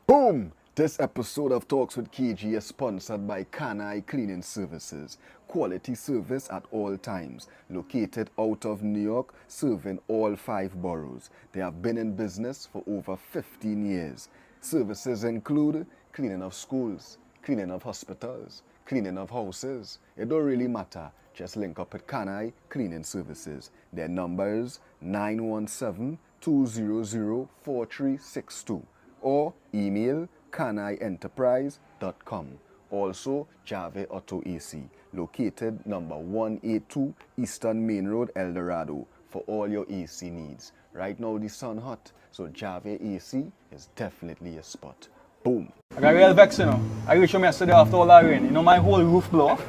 Boom! This episode of Talks with KG is sponsored by Karavan Cleaning Services. Quality service at all times. Located out of New York, serving all 5 boroughs. They have been in business for over 15 years. Services include cleaning of schools, cleaning of hospitals, cleaning of houses. It don't really matter. Just link up with Karavan Cleaning Services. Their number is 917-200-4362 or email kanaienterprise.com. Also, Jave Auto AC, located number 182 Eastern Main Road, El Dorado, for all your AC needs. Right now the sun hot, so Jave AC is definitely a spot. Boom. I got real vex, you know. I reached home yesterday after all that rain. You know, my whole roof blew off.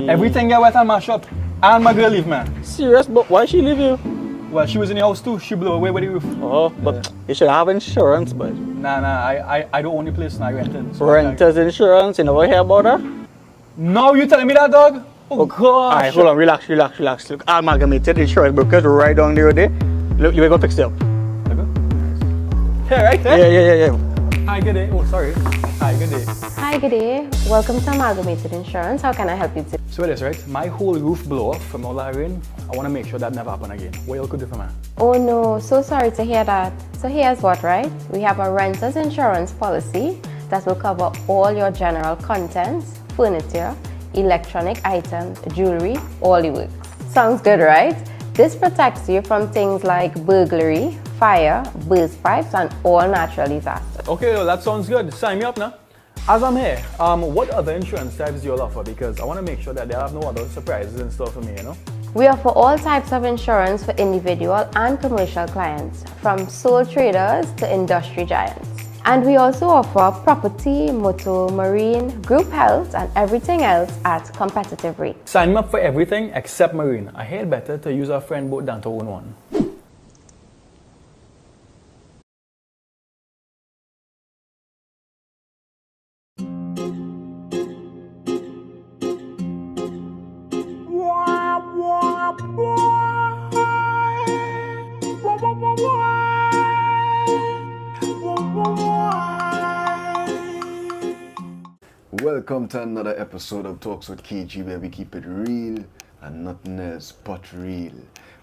Everything get wet and mashed up. And my girl leave, man. Serious? But why she leave you? Well, she was in the house too. She blew away with the roof. Oh, but you should have insurance, but. Nah, I don't own the place now. I rent it. So Renters insurance, you never hear about that? No, you telling me that, dog? Oh, gosh. Alright, hold on, relax. Look, amalgamated insurance brokers right down there. Look, you will go fix it up. Here, right there? Yeah. Hi, good day. Oh, sorry. Hi, good day. Hi, good day. Welcome to Amalgamated Insurance. How can I help you today? So it is, right? My whole roof blew off from all that rain. I want to make sure that never happen again. What you could do for me? Oh no, so sorry to hear that. So here's what, right? We have a renter's insurance policy that will cover all your general contents, furniture, electronic items, jewelry, all the works. Sounds good, right? This protects you from things like burglary, fire, burst pipes, and all natural disasters. Okay, well, that sounds good. Sign me up now. As I'm here, what other insurance types do you offer? Because I want to make sure that they have no other surprises in store for me, you know? We offer all types of insurance for individual and commercial clients, from sole traders to industry giants. And we also offer property, motor, marine, group health, and everything else at competitive rates. Sign me up for everything except marine. I hear better to use a friend boat than to own one. Welcome to another episode of Talks with KG, where we keep it real and nothing else but real.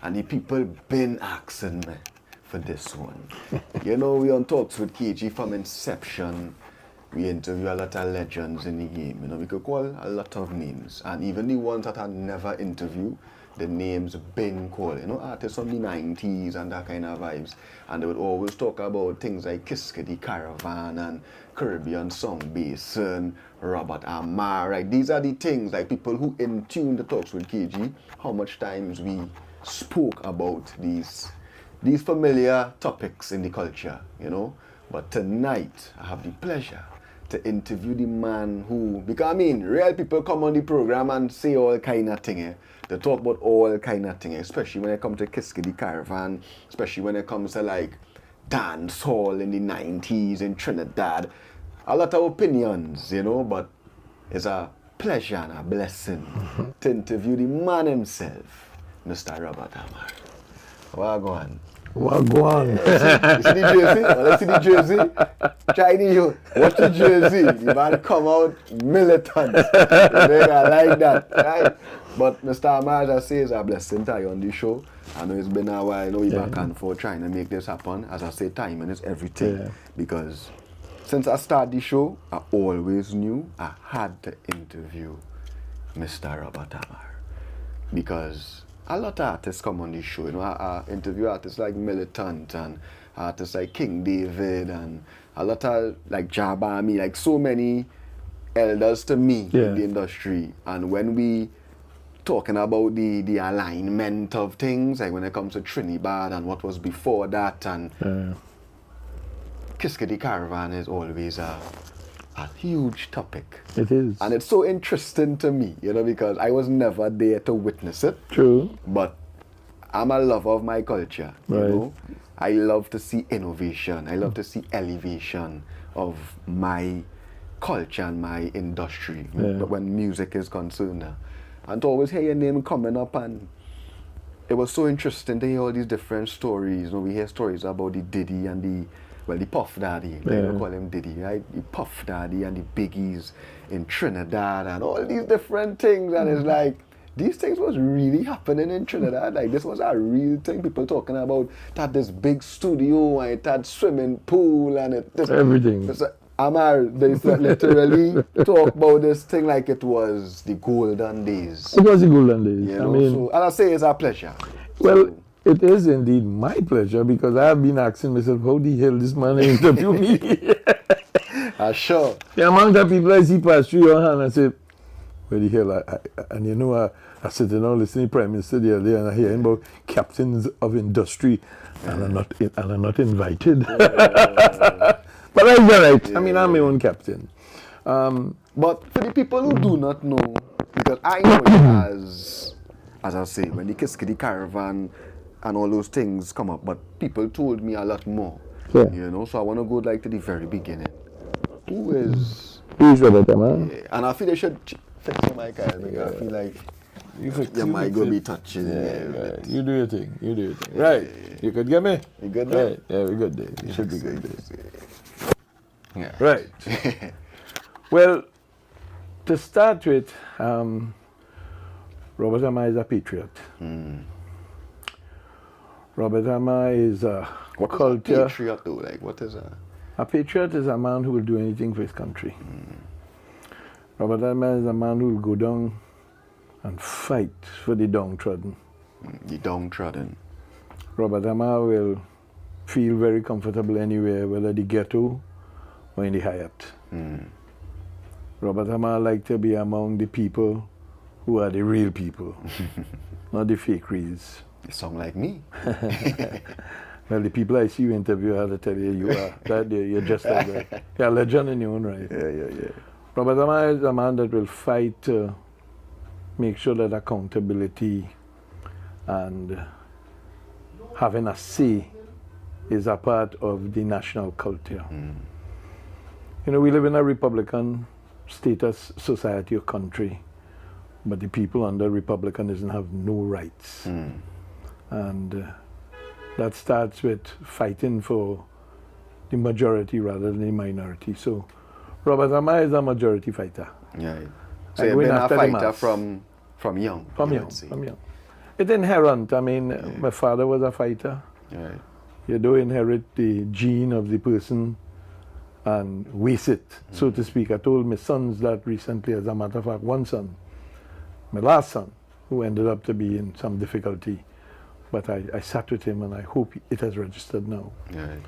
And the people been asking me for this one. You know, we on Talks with KG from inception. We interview a lot of legends in the game. You know, we could call a lot of names, and even the ones that I never interviewed, the names been called. You know, artists from the 90s and that kind of vibes. And they would always talk about things like Kiskadee, Karavan, and Caribbean song Basin, Robert Amar, right? These are the things, like people who in tune the Talks with KG, how much times we spoke about these familiar topics in the culture, you know? But tonight, I have the pleasure to interview the man who, because I mean, real people come on the program and say all kind of things. They talk about all kind of things, especially when it comes to Kiskadee Karavan, especially when it comes to like dance hall in the 90s in Trinidad. A lot of opinions, you know, but it's a pleasure and a blessing to interview the man himself, Mr. Robert Amar. Wagwan. Wagwan. You see the jersey? Let's see the jersey. Chinese, watch the jersey. The man come out militant. I like that, right? But Mr. Amar, I say, it's a blessing to you on the show. I know it's been a while. I know we're back and forth trying to make this happen. As I say, timing is everything. Because since I started the show, I always knew I had to interview Mr. Robert Amar. Because a lot of artists come on this show. You know, I interview artists like Militant and artists like King David and a lot of like Jabami, like so many elders to me in the industry. And when we talking about the alignment of things, like when it comes to Trinidad and what was before that, and Kiskadee Karavan is always a huge topic. It is. And it's so interesting to me, you know, because I was never there to witness it. True. But I'm a lover of my culture, you know. I love to see innovation. I love to see elevation of my culture and my industry when music is concerned. And to always hear your name coming up, and it was so interesting to hear all these different stories. You know, we hear stories about the Diddy and the well, the Puff Daddy, they don't call him Diddy, right? The Puff Daddy and the Biggies in Trinidad and all these different things. And it's like, these things was really happening in Trinidad. Like, this was a real thing. People talking about that this big studio and it had swimming pool and everything. Amar, they literally talk about this thing like it was the golden days. It was the golden days. You know, so, and I say it's a pleasure. Well, it is indeed my pleasure because I have been asking myself, how the hell this man interview me? Sure. The amount of people I see pass through your hand and say, where the hell? And you know, I sit down listening to Prime Minister the other day and I hear him about captains of industry and are not invited. But that's all right. I mean, I'm my own captain. But for the people who do not know, because I know it as I say, when the Kiskadee Caravan and all those things come up, but people told me a lot more. Yeah. You know, so I want to go like to the very beginning. Who's Robert Amar? Yeah, and I feel they should fix the mic, because I feel like you might go be touching. Right. You do your thing. You do your thing. Right. You could get me? You good there? Right. Yeah, we good there. You should be good there. Yeah. Right. Well, to start with, Robert Amar is a patriot. Robert Amar is a What culture. is a patriot though? Like, what is a... A patriot is a man who will do anything for his country. Robert Amar is a man who will go down and fight for the downtrodden. The downtrodden. Robert Amar will feel very comfortable anywhere, whether the ghetto or in the Hyatt. Robert Amar like to be among the people who are the real people, not the fake reals. You sound like me. Well, the people I see you interview, I have to tell you, you're just like that. You're a legend in your own right. Yeah. Robert Amar is a man that will fight to make sure that accountability and having a say is a part of the national culture. You know, we live in a Republican status society or country, but the people under Republicanism have no rights. And that starts with fighting for the majority rather than the minority. So Robert Amar is a majority fighter. Yeah. So you've been a fighter from young. From young. It's inherent. I mean, my father was a fighter. Right. You don't inherit the gene of the person and waste it, so to speak. I told my sons that recently, as a matter of fact, one son, my last son, who ended up to be in some difficulty, but I sat with him and I hope it has registered now. Right.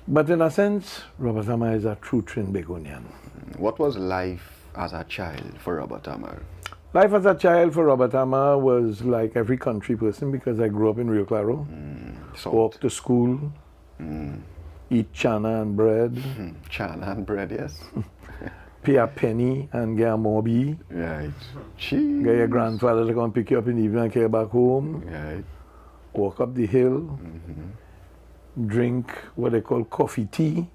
But in a sense, Robert Amar is a true Trinbagonian. What was life as a child for Robert Amar? Life as a child for Robert Amar was like every country person because I grew up in Rio Claro, walked to school, eat chana and bread, Chana and bread, yes. pay a penny and get a mobi, Right. get your grandfather to come pick you up in the evening and carry back home, Right. walk up the hill, drink what they call coffee tea,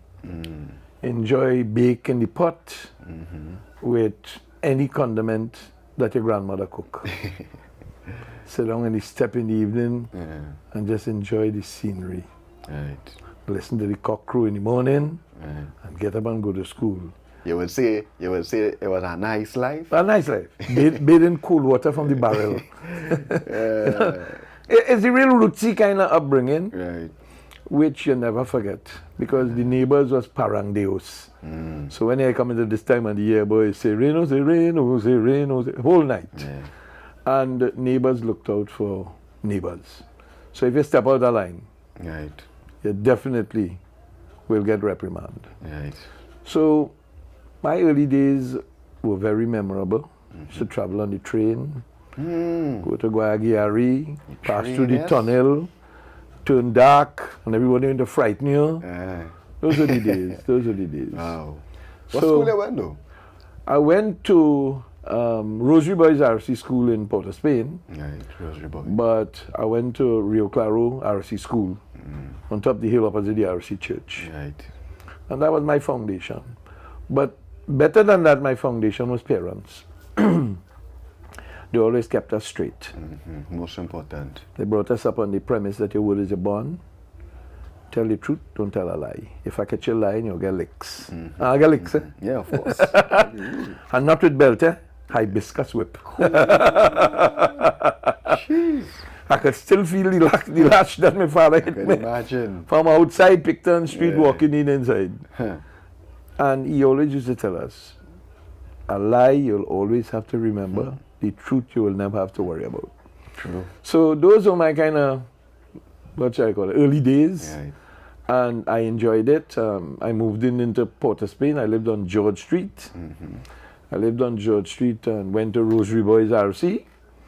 enjoy bake in the pot with any condiment that your grandmother cook. Sit down on the step in the evening and just enjoy the scenery. Right. Listen to the cock crow in the morning Right. and get up and go to school. You would say it was a nice life. A nice life. Bathe in cool water from the barrel. It's the real rootsy kind of upbringing, Right. which you never forget, because the neighbors was parang deos. So when I come into this time of the year, boys say rain, say rain, say rain, say whole night. Yeah. And neighbors looked out for neighbors. So if you step out of line, Right. you definitely will get reprimand. Right. So my early days were very memorable. Used to travel on the train, go to Guayaguiari, pass through the yes. tunnel, turn dark, and everybody went to frighten you. Yeah. Those were the days. Those were the days. Wow. What So- school you went to? I went to Rosary Boys RC School in Port of Spain, Right. Rosary Boy. but I went to Rio Claro RC School on top of the hill opposite the RC Church. Right. And that was my foundation. But better than that, my foundation was parents. They always kept us straight. Most important. They brought us up on the premise that your word is your bond. tell the truth, don't tell a lie. If I catch you lying, you'll get licks. I get licks, Yeah, of course. And not with belt, hibiscus whip. Jeez. I could still feel the lash that my father hit Can me. imagine. From outside Picton Street, walking in inside. Huh. And he always used to tell us, a lie you'll always have to remember, the truth you will never have to worry about. True. So those were my kind of, what should I call it, early days. Yeah. And I enjoyed it. I moved into Port of Spain. I lived on George Street. I lived on George Street and went to Rosary Boys RC.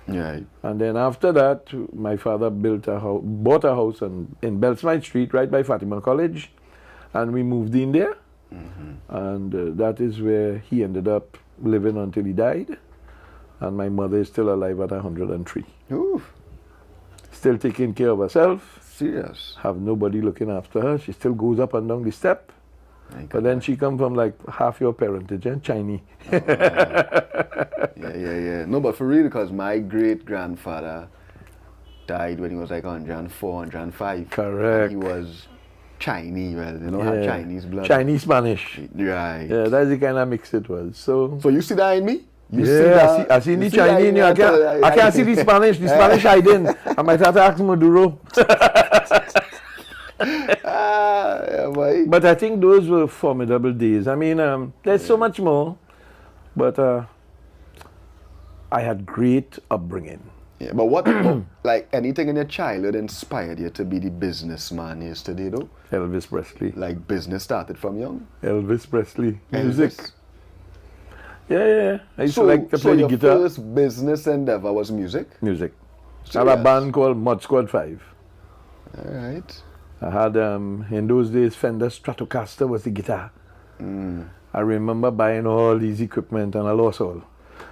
Yeah. And then after that, my father bought a house in Bellsmith Street, right by Fatima College. And we moved in there. And that is where he ended up living until he died. And my mother is still alive at 103. Oof. Still taking care of herself. Serious. Have nobody looking after her. She still goes up and down the step. But then she come from like half your parentage, Chinese. Yeah. No, but for real, because my great-grandfather died when he was like 104, 105. Correct. And he was Chinese, well, had Chinese blood. Chinese Spanish. Right. Yeah, that's the kind of mix it was. So So you see that in me? You see yeah, that? I see the You see that Chinese in in you. me? I can't see the Spanish. The Spanish hiding. I might have to ask Maduro. Yeah, boy. But I think those were formidable days. I mean, there's so much more, but I had great upbringing. Yeah, but what, like, anything in your childhood inspired you to be the businessman you is today, though? Elvis Presley. Like, business started from young? Elvis Presley. Music. Elvis. Yeah. I used to like to play the your guitar. first business endeavor was music? Music. I had a Serious? band called Mod Squad 5. All right. I had, in those days, Fender Stratocaster was the guitar. I remember buying all these equipment and I lost all.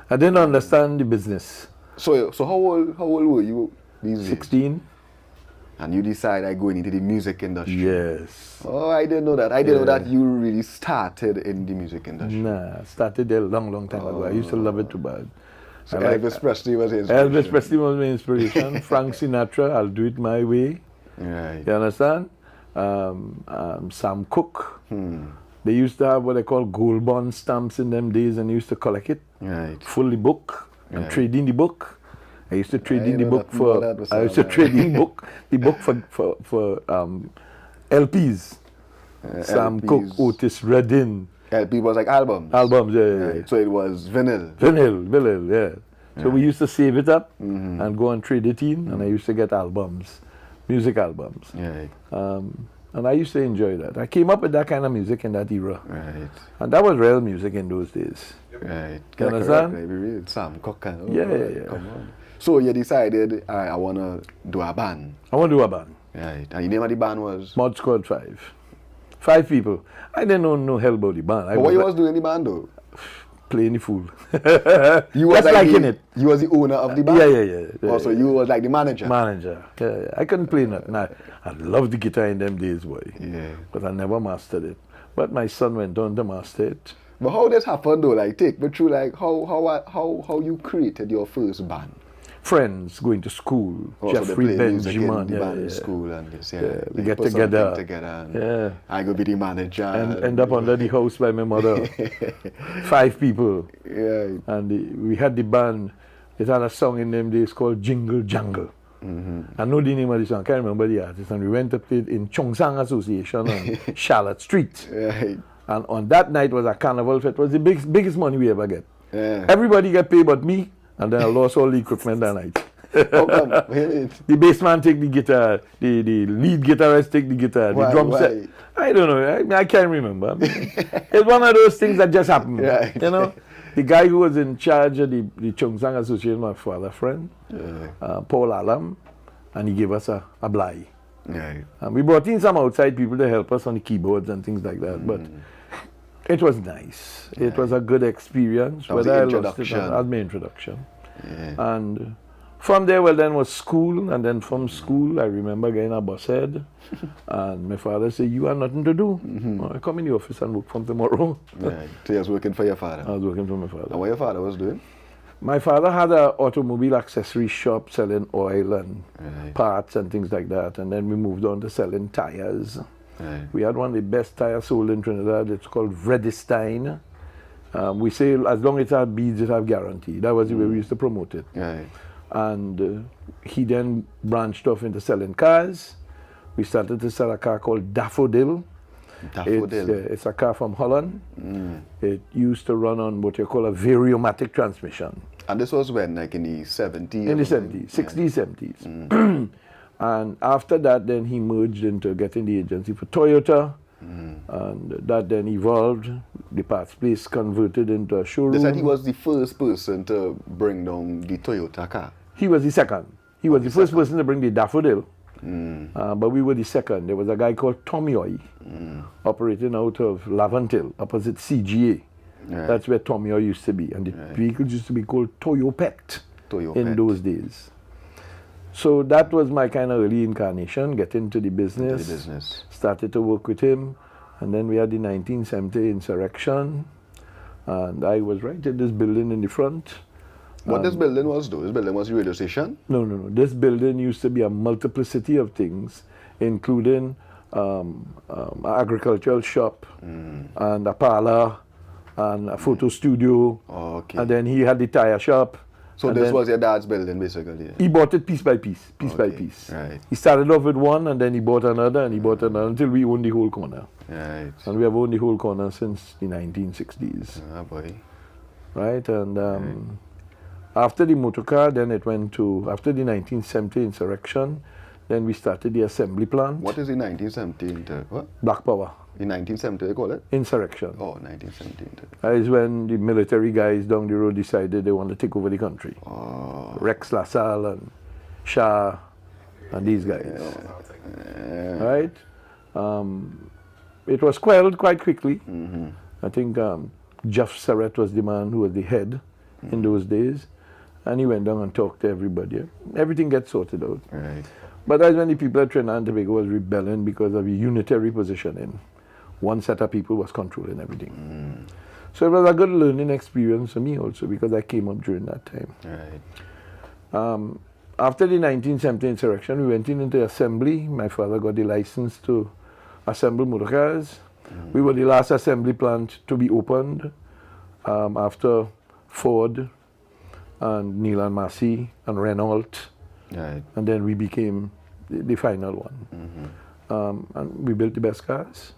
I didn't understand the business. So how old were you these days? 16? And you decide I going into the music industry? Yes. Oh, I didn't know that. I didn't know that you really started in the music industry. Nah, started there a long time ago. I used to love it too bad. So I like- Elvis Presley was his inspiration. Elvis Presley was my inspiration. Frank Sinatra, I'll do it my way. Right. You understand? Sam Cooke. They used to have what they call gold bond stamps in them days and used to collect it. Right. Full the book and Right. trade in the book. I used to trade I in the know book nothing about that, for. I used to Mr. trade in the book for LPs. Sam LPs. Cooke, Otis Redding, LP was like albums. albums. Yeah. Right. So it was vinyl. Vinyl, yeah. So we used to save it up and go and trade it in, and I used to get albums, music albums. Right. And I used to enjoy that. I came up with that kind of music in that era. Right. And that was real music in those days. Right. You understand? Right. We read Sam Cooke. Yeah. Come on. So you decided I want to do a band. I want to do a band. Right. And the name of the band was? Mod Squad 5. 5 people. I didn't know no hell about the band. I But what was you like was doing in the band though? playing the fool. You was Just liking the, it. You was the owner of the band? Yeah. Oh, so you was like the manager? Manager. Yeah. I couldn't play nothing. I loved the guitar in them days, boy. Yeah. But I never mastered it. But my son went on to master it. But how this happened though? Like take me through like how you created your first band. Friends going to school. Also, Jeffrey they play music Benjamin. in the band in school and this, We like get put something together. and Yeah. I go be the manager. And end up under the house by my mother. 5 people. Yeah. And we had the band. It had a song in them days called Jingle Jangle. I know the name of the song. I can't remember the artist. And we went to play it in Chongsang Association on Charlotte Street. Right. And on that night was a carnival fete. It was the biggest money we ever get. Yeah. Everybody get paid but me. And then I lost all the equipment that night. How come? Wait. The bassman take the guitar, the lead guitarist take the guitar, Why- the drum why? set. I don't know. I can't remember. It's one of those things that just happened. Right. You know, the guy who was in charge of the Chongsang Association, my father friend, Paul Alam, and he gave us a bly. Right. And we brought in some outside people to help us on the keyboards and things like that. But it was nice. It was a good experience. That was Whether the I lost it or introduction. not, that was my introduction. Yeah. And from there, well, then was school. And then from school, I remember getting a bus head. And my father said, you have nothing to do. I come in the office and work from tomorrow. Right. So you was working for your father. I was working for my And father. what your father was doing? My father had an automobile accessory shop selling oil and Right. parts and things like that. And then we moved on to selling tires. Right. We had one of the best tires sold in Trinidad. It's called Vredestein. We say as long as it had beads, it had guarantee. That was the way we used to promote it. Right. And he then branched off into selling cars. We started to sell a car called Daffodil. Daffodil. It's a car from Holland. It used to run on what you call a variomatic transmission. And this was when, like in the 70s? In the or something? 70s, 60s, 70s. And after that, then he merged into getting the agency for Toyota. And that then evolved. The parts place converted into a showroom. They said he was the first person to bring down the Toyota car. He was the second. He was the first person to bring the Daffodil. But we were the second. There was a guy called Tommy Oy, operating out of Laventille, opposite CGA. Right. That's where Tommy Oy used to be. And the vehicles used to be called Toyopet in those days. So that was my kind of early incarnation, get into the business. Started to work with him. And then we had the 1970 insurrection. And I was right in this building in the front. What this building was, though? This building was a radio station? No. This building used to be a multiplicity of things, including agricultural shop and a parlor and a photo studio. Okay. And then he had the tire shop. So and this then was your dad's building, basically? he bought it piece by piece, by Okay, piece. right. He started off with one, and then he bought another, and he bought another, until we owned the whole corner. Right. And we have owned the whole corner since the 1960s. Ah, boy. Right? And after the motor car, then it went to, after the 1970 insurrection, then we started the assembly plant. What is the 1917? What? Black Power. In 1970, they call it? Insurrection. Oh, 1917. That is when the military guys down the road decided they want to take over the country. Oh. Rex LaSalle and Shah and these guys. Right? It was quelled quite quickly. I think Jeff Surratt was the man who was the head in those days. And he went down and talked to everybody. Everything gets sorted out. Right. But that's when the people at Trinidad and Tobago was rebelling because of a unitary positioning. One set of people was controlling everything. So it was a good learning experience for me also because I came up during that time. Right. After the 1970 insurrection, we went into assembly. My father got the license to assemble motor cars. We were the last assembly plant to be opened after Ford and Neil and Massey and Renault. Right. And then we became the final one. And we built the best cars.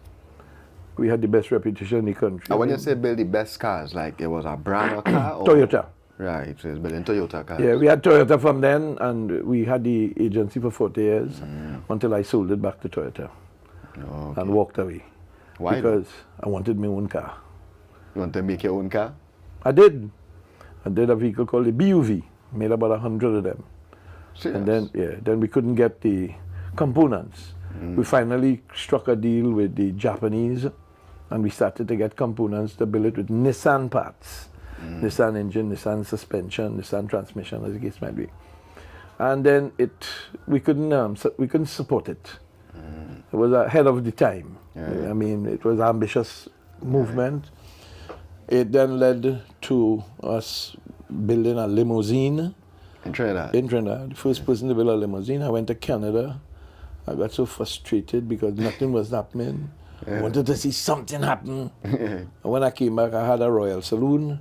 We had the best reputation in the country. And when you say build the best cars, like it was a brand of car? Or? Toyota. Right, so it's building Toyota cars. Yeah, we had Toyota from then, and we had the agency for 40 years until I sold it back to Toyota and walked away. Why? Because I wanted my own car. You want to make your own car? I did. I did a vehicle called the BUV, made about 100 of them. Serious? And then we couldn't get the components. We finally struck a deal with the Japanese, and we started to get components to build it with Nissan parts. Nissan engine, Nissan suspension, Nissan transmission, as the case might be. And then we couldn't support it. It was ahead of the time. I mean, it was an ambitious movement. It then led to us building a limousine. In Trinidad? In Trinidad, the first person to build a limousine. I went to Canada. I got so frustrated because nothing was happening. I wanted to see something happen. And when I came back, I had a Royal Saloon.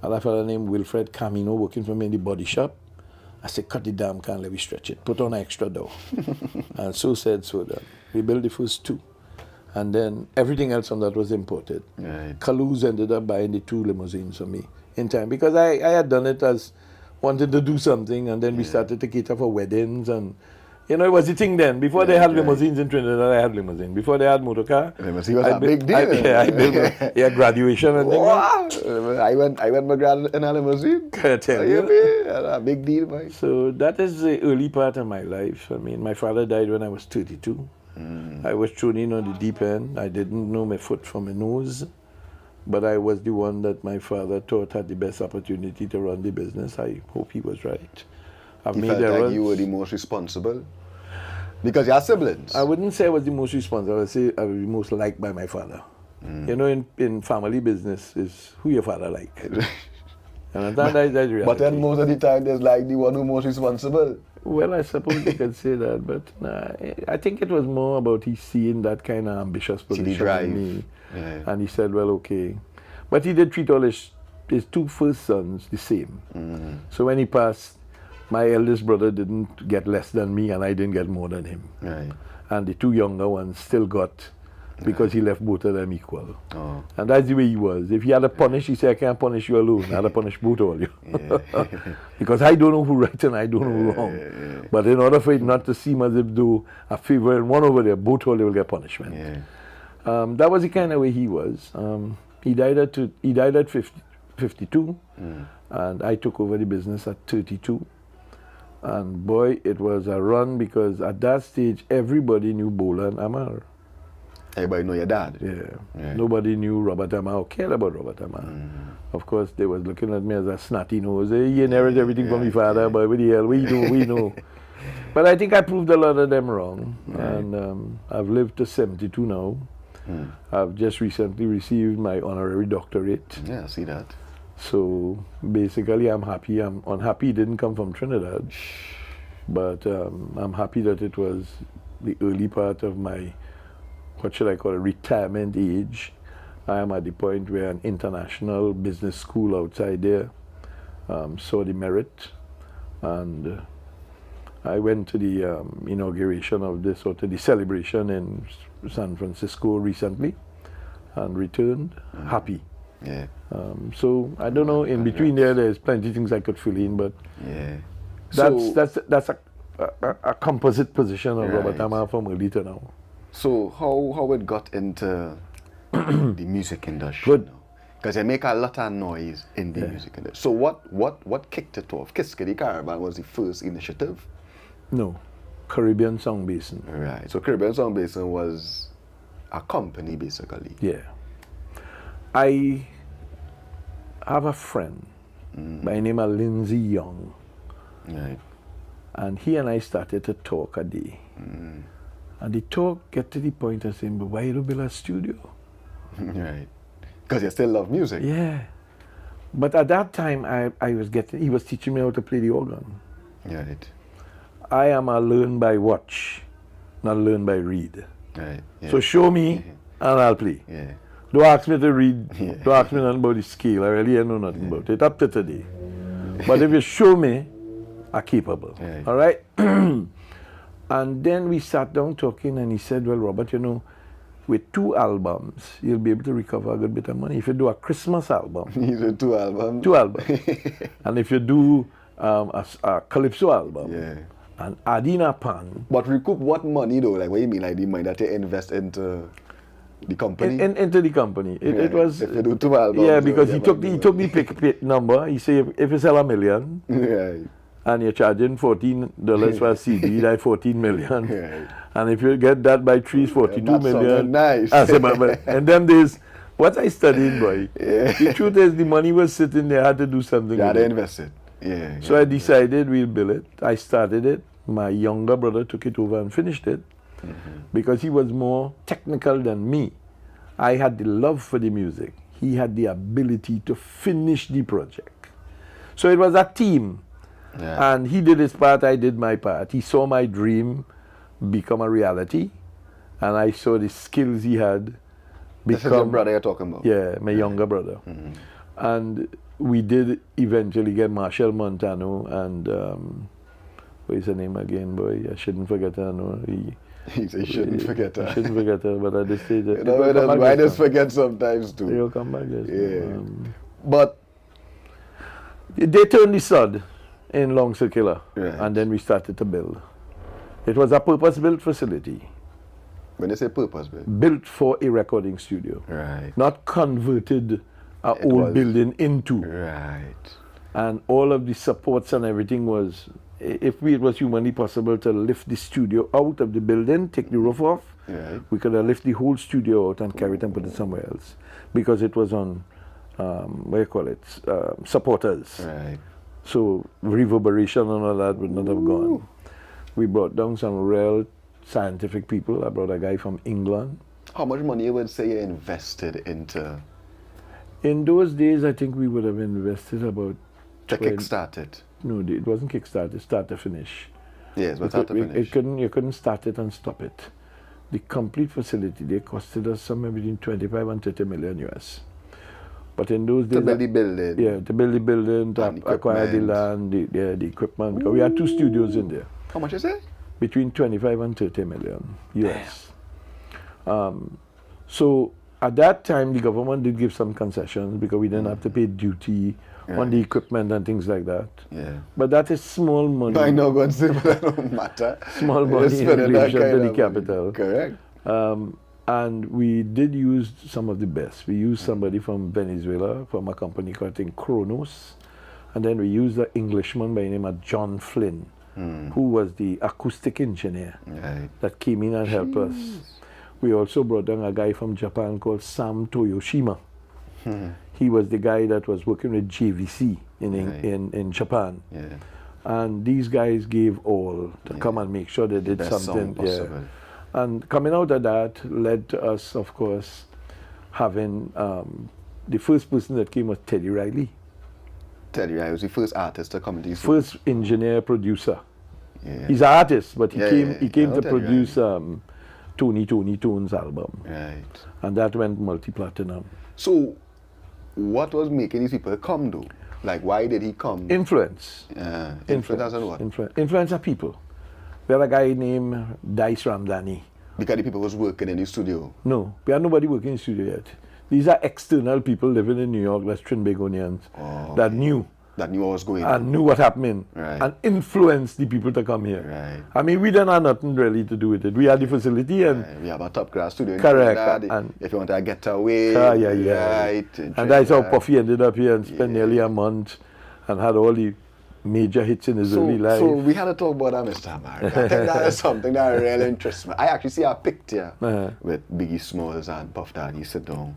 I had a fellow named Wilfred Camino working for me in the body shop. I said, cut the damn can, let me stretch it. Put on an extra door. And so said, so done. We built the first two. And then everything else on that was imported. Right. Calouse ended up buying the two limousines for me in time because I had done it as wanted to do something, and then we started to cater for weddings, and you know, it was the thing then. Before they had limousines in Trinidad, I had limousine. Before they had motor car, Limousine was a big deal. I built graduation and things. Wow! I went my grad in a limousine. I tell you. A big deal, boy. So that is the early part of my life. I mean, my father died when I was 32. I was thrown in on the deep end. I didn't know my foot from my nose. But I was the one that my father thought had the best opportunity to run the business. I hope he was right. I've You made felt errors. like you were the most responsible? Because you are siblings. I wouldn't say I was the most responsible. I would say I was the most liked by my father. You know, in family business is who your father like. And that's reality. But then most of the time, there's like the one who most responsible. Well, I suppose you could say that, but nah, I think it was more about he seeing that kind of ambitious See position the drive. in me. Yeah. And he said, well, okay. But he did treat all his two first sons the same. Mm-hmm. So when he passed, my eldest brother didn't get less than me, and I didn't get more than him. Right. And the two younger ones still got, because he left both of them equal. Oh. And that's the way he was. If he had to punish, he said, I can't punish you alone. I had to punish both of you. Yeah. Because I don't know who right and I don't know who wrong. Yeah. But in order for it not to seem as if though a favor and one over there, both of them will get punishment. Yeah. That was the kind of way he was. He died at 52, and I took over the business at 32. And boy, it was a run, because at that stage, everybody knew Bola and Amar. Everybody know your dad. Yeah. Nobody knew Robert Amar or cared about Robert Amar. Of course, they was looking at me as a snotty nose. Hey, he inherited everything from his father, but what the hell, we know. But I think I proved a lot of them wrong. And I've lived to 72 now. I've just recently received my honorary doctorate. Yeah, I see that. So basically, I'm happy. I'm unhappy it didn't come from Trinidad. But I'm happy that it was the early part of my, what should I call it, retirement age. I am at the point where an international business school outside there saw the merit. And I went to the inauguration of this, or to the celebration in San Francisco recently, and returned happy. Yeah. So I don't know, in between there's plenty of things I could fill in, but Yeah. that's a composite position of Robert Right. Amar from early to now. So how it got into the music industry? Good. Because they make a lot of noise in the music industry. So what kicked it off? Kiskadee Caravan was the first initiative. No, Caribbean Song Basin. Right. So Caribbean Song Basin was a company basically. Yeah. I have a friend by the name of Lindsay Young, Right. and he and I started to talk a day. And the talk get to the point of saying, but why you don't build a studio? Right. Because you still love music. Yeah. But at that time, he was teaching me how to play the organ. Right. I am a learn by watch, not learn by read. Right. Yeah. So show me and I'll play. Yeah. Don't ask me to read, don't ask me nothing about the scale. I really know nothing about it up to today. But if you show me, I'm capable. Right. All right? And then we sat down talking, and he said, well, Robert, with 2 albums, you'll be able to recover a good bit of money. If you do a Christmas album, These were 2 albums. 2 albums. And if you do a Calypso album, Yeah. and Adina Pan, But recoup what money though? Like what you mean? Like the money that you invest into the company? into the company. It was... If you do 2 albums. Yeah, because you he get took money. the pick number. He said, if you sell $1 million, Right. and you're charging $14 for a CD, that's 14 million. Right. And if you get that by 3, 42 That million. sounded nice. I said, and then there's what I studied, boy. Yeah. The truth is, the money was sitting there. I had to do something. Yeah, with they it. invested. Yeah. So I decided we'll build it. I started it. My younger brother took it over and finished it because he was more technical than me. I had the love for the music. He had the ability to finish the project. So it was a team. Yeah. And he did his part, I did my part. He saw my dream become a reality, and I saw the skills he had This is your brother you're talking about? Yeah, my younger brother. And we did eventually get Marshall Montano and what is her name again, boy? I shouldn't forget her. No, He said, shouldn't forget I that. shouldn't forget her, but at this stage, You know, I just forget sometimes too. He'll come back. Yes. Yeah. But They turned the sod in Long Circular, Right. and then we started to build. It was a purpose-built facility, when they say purpose, babe. built for a recording studio, Right. not converted an It old was- building into. Right. And all of the supports and everything was, if it was humanly possible to lift the studio out of the building, take the roof off, Right. we could have lifted the whole studio out and carry it and put it somewhere else, because it was on, supporters. Right. So reverberation and all that would not have gone. We brought down some real scientific people. I brought a guy from England. How much money you would say you invested into? In those days, I think we would have invested about To kickstart it. No, it wasn't kickstart. It start to finish. Yes, but start to finish. You couldn't start it and stop it. The complete facility, they costed us somewhere between 25 and 30 million US. But in those days, To build the building. yeah, to build the building, to And acquire the land, the equipment. Because we had 2 studios in there, How much is it? between 25 and 30 million US. So at that time, the government did give some concessions because we didn't have to pay duty on the equipment and things like that. Yeah. But that is small money. I know God say, but that don't matter. Small money in Spending that relation kind to the of capital. money. Correct. And we did use some of the best. We used somebody from Venezuela, from a company called, I think, Kronos. And then we used an Englishman by the name of John Flynn, who was the acoustic engineer Right. that came in and helped us. We also brought down a guy from Japan called Sam Toyoshima. He was the guy that was working with JVC in Japan. Yeah. And these guys gave all to come and make sure they did Best something. sound possible. And coming out of that led to us, of course, having the first person that came was Teddy Riley, Teddy, I was the first artist to come to this. first engineer producer. Yeah. He's an artist, but he Yeah, came yeah, he came yeah. to Teddy produce Tony Tone's album, Right. and that went multi-platinum. So, what was making these people come though? Like, why did he come? Influence. Influence and what? Influence of people. We had a guy named Dice Ramdani. Because the people was working in the studio. No, we had nobody working in the studio yet. These are external people living in New York, that's Trinbagonians, that knew That knew what was going and on. knew what happened Right. and influenced the people to come here. Right. I mean, we didn't have nothing really to do with it. We had the facility and Right. We have a top class studio in Correct, Trinidad. and- If you want to get away, right. in And that's how Trinidad. Puffy ended up here and spent nearly a month and had all the major hits in his early life. So we had to talk about that, Mr. Amar. I think that is something that really interests me. I actually see a picture with Biggie Smalls and Puff Daddy sit down,